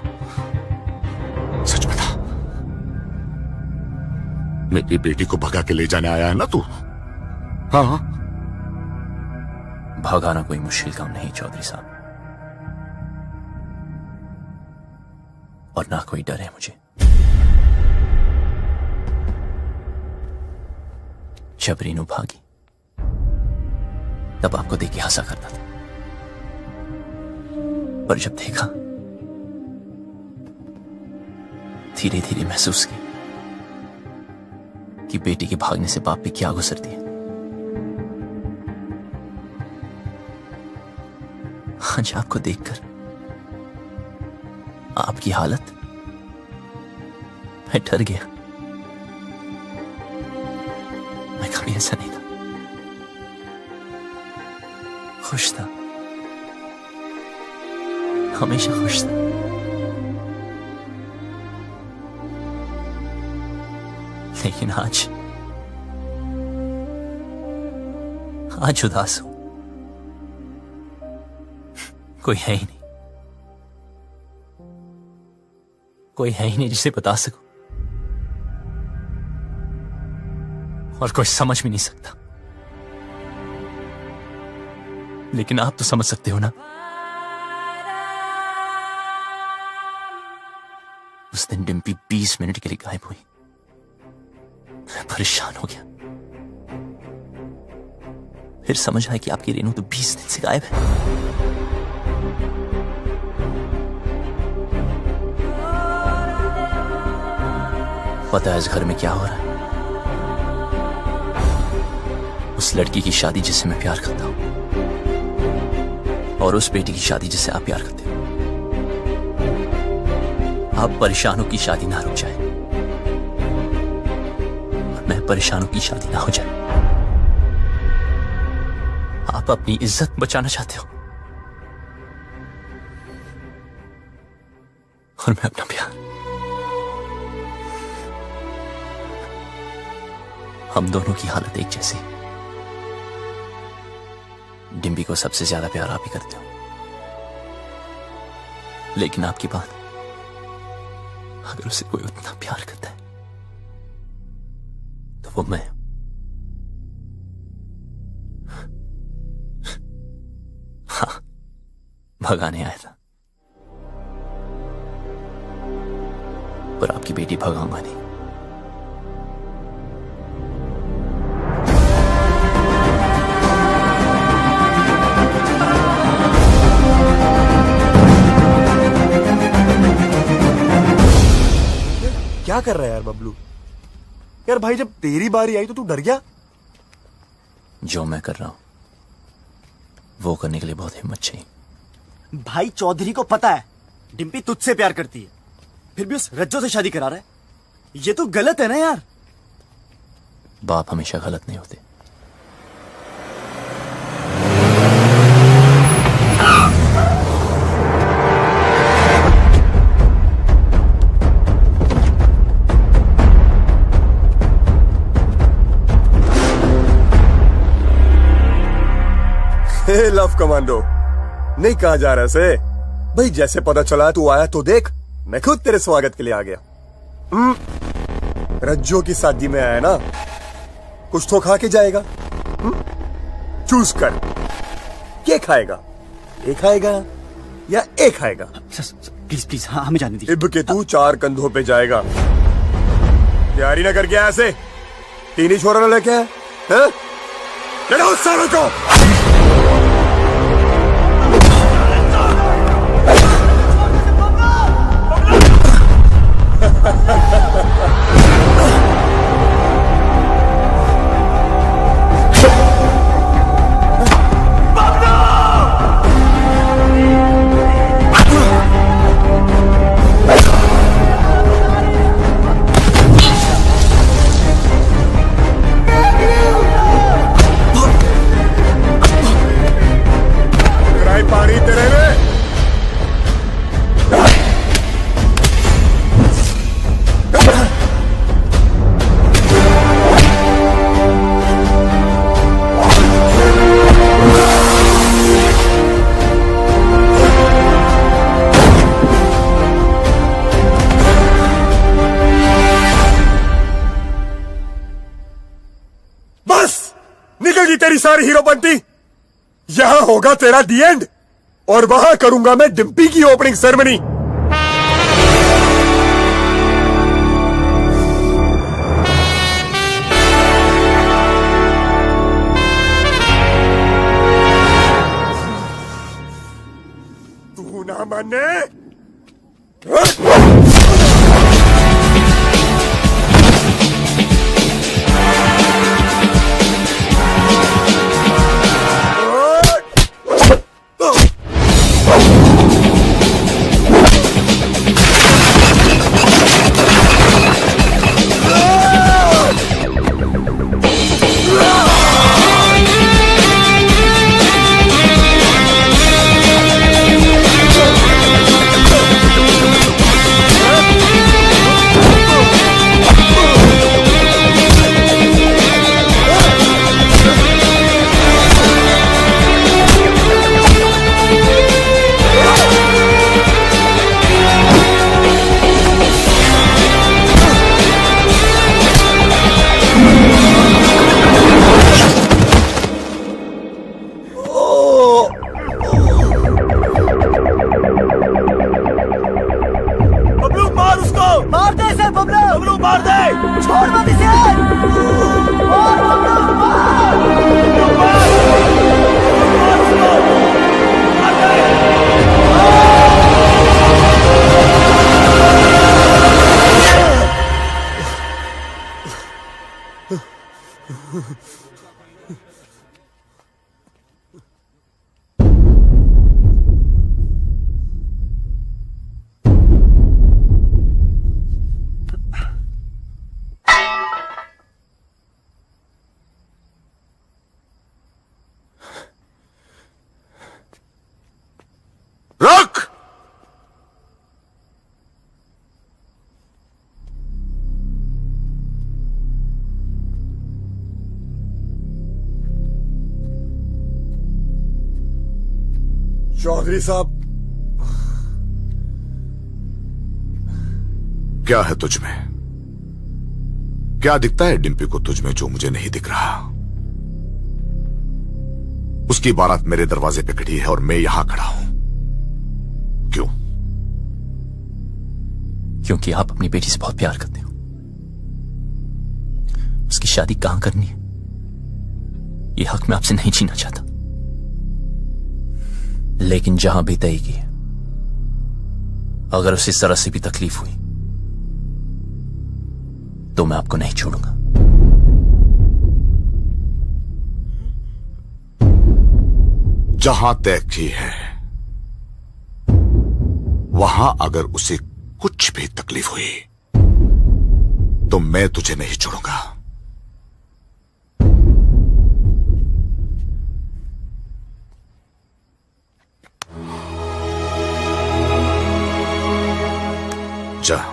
सच बता, मेरी बेटी को भगा के ले जाने आया है ना तू? हाँ, भगाना कोई मुश्किल काम नहीं चौधरी साहब, और ना कोई डर है मुझे। जब रीनू भागी तब आपको देख के हंसा करता था, पर जब देखा धीरे धीरे महसूस किया कि बेटी के भागने से बाप पे क्या गुजरती है। आज आपको देखकर आपकी हालत, मैं डर गया। मैं कभी ऐसा नहीं था, खुश था, हमेशा खुश था। लेकिन आज उदास हूं। कोई है ही नहीं, कोई है ही नहीं जिसे बता सकूं, और कोई समझ भी नहीं सकता। लेकिन आप तो समझ सकते हो ना। उस दिन डिम्पी 20 मिनट के लिए गायब हुई। मैं परेशान हो गया। फिर समझ आया कि आपकी रेनू तो 20 दिन से गायब है। पता है इस घर में क्या हो रहा है? उस लड़की की शादी जिससे मैं प्यार करता हूं, और उस बेटी की शादी जिससे आप प्यार करते हो। आप परेशानों की शादी ना रुक जाए, और मैं परेशानों की शादी ना हो जाए। आप अपनी इज्जत बचाना चाहते हो, और मैं अपना प्यार। हम दोनों की हालत एक जैसी। डिम्पी को सबसे ज्यादा प्यार आप ही करते हो, लेकिन आपकी बात, अगर उसे कोई उतना प्यार करता है तो वो मैं। हाँ, भगाने आया था, पर आपकी बेटी भगाऊंगा नहीं। क्या कर रहा है यार बबलू? यार भाई, जब तेरी बारी आई तो तू डर गया? जो मैं कर रहा हूं वो करने के लिए बहुत हिम्मत चाहिए। भाई चौधरी को पता है डिम्पी तुझसे प्यार करती है, फिर भी उस रज्जो से शादी करा रहा है। ये तो गलत है ना यार। बाप हमेशा गलत नहीं होते। लव कमांडो नहीं कहा जा रहा से भाई, जैसे पता चला तू आया तो देख मैं खुद तेरे स्वागत के लिए आ गया। रज्जो की शादी में आया ना, कुछ तो खा के जाएगा। चूज कर, क्या खाएगा? ये खाएगा या ए खाएगा? प्लीज प्लीज, हाँ हमें जाने दीजिए। इब के तू 4 कंधों पे जाएगा। तैयारी ना करके आया ऐसे 3 ही छोरा ना लेके आया। लड़ो उस सालों को। पानी तेरे में। बस निकल गई तेरी सारी हीरोपंती। यहां होगा तेरा दी एंड और वहां करूंगा मैं डिम्पी की ओपनिंग सेरेमनी। तू ना माने चौधरी साहब, क्या है तुझ में? क्या दिखता है डिम्पी को तुझ में जो मुझे नहीं दिख रहा? उसकी बारात मेरे दरवाजे पे खड़ी है और मैं यहां खड़ा हूं। क्यों? क्योंकि आप अपनी बेटी से बहुत प्यार करते हो। उसकी शादी कहां करनी है ये हक मैं आपसे नहीं छीनना चाहता, लेकिन जहां भी तय की, अगर उसे जरा सी भी तकलीफ हुई तो मैं आपको नहीं छोड़ूंगा। जहां तय की है वहां अगर उसे कुछ भी तकलीफ हुई तो मैं तुझे नहीं छोड़ूंगा। जा,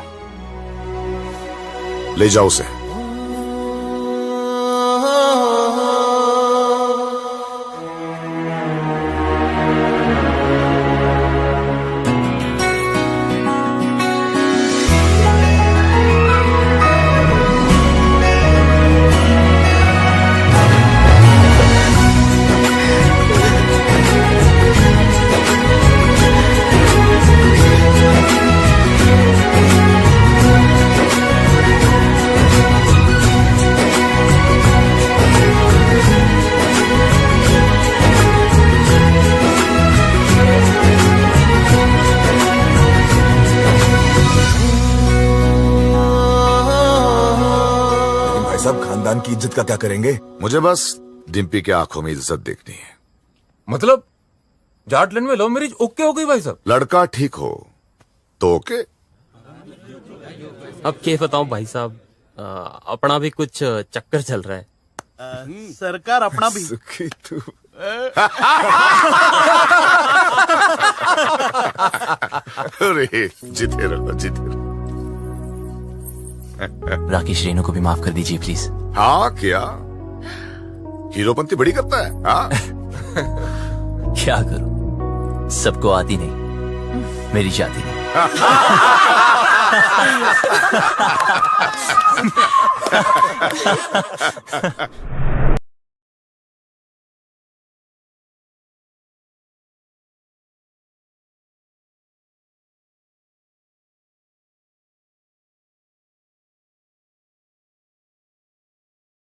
ले जाओ उसे। सब खानदान की इज्जत का क्या करेंगे? मुझे बस डिम्पी के आंखों में इज्जत देखनी है। मतलब जाटलैंड में लव मैरिज ओके हो गई भाई साहब? लड़का ठीक हो तो ओके। अब क्या बताऊं भाई साहब, अपना भी कुछ चक्कर चल रहा है। सरकार अपना भी सुखी तू। अरे जीते रहो, जीते रहो। राकेश रेनू को भी माफ कर दीजिए प्लीज। हाँ क्या हीरोपंती बड़ी करता है? हाँ क्या करूं, सबको आती नहीं, मेरी जाती नहीं।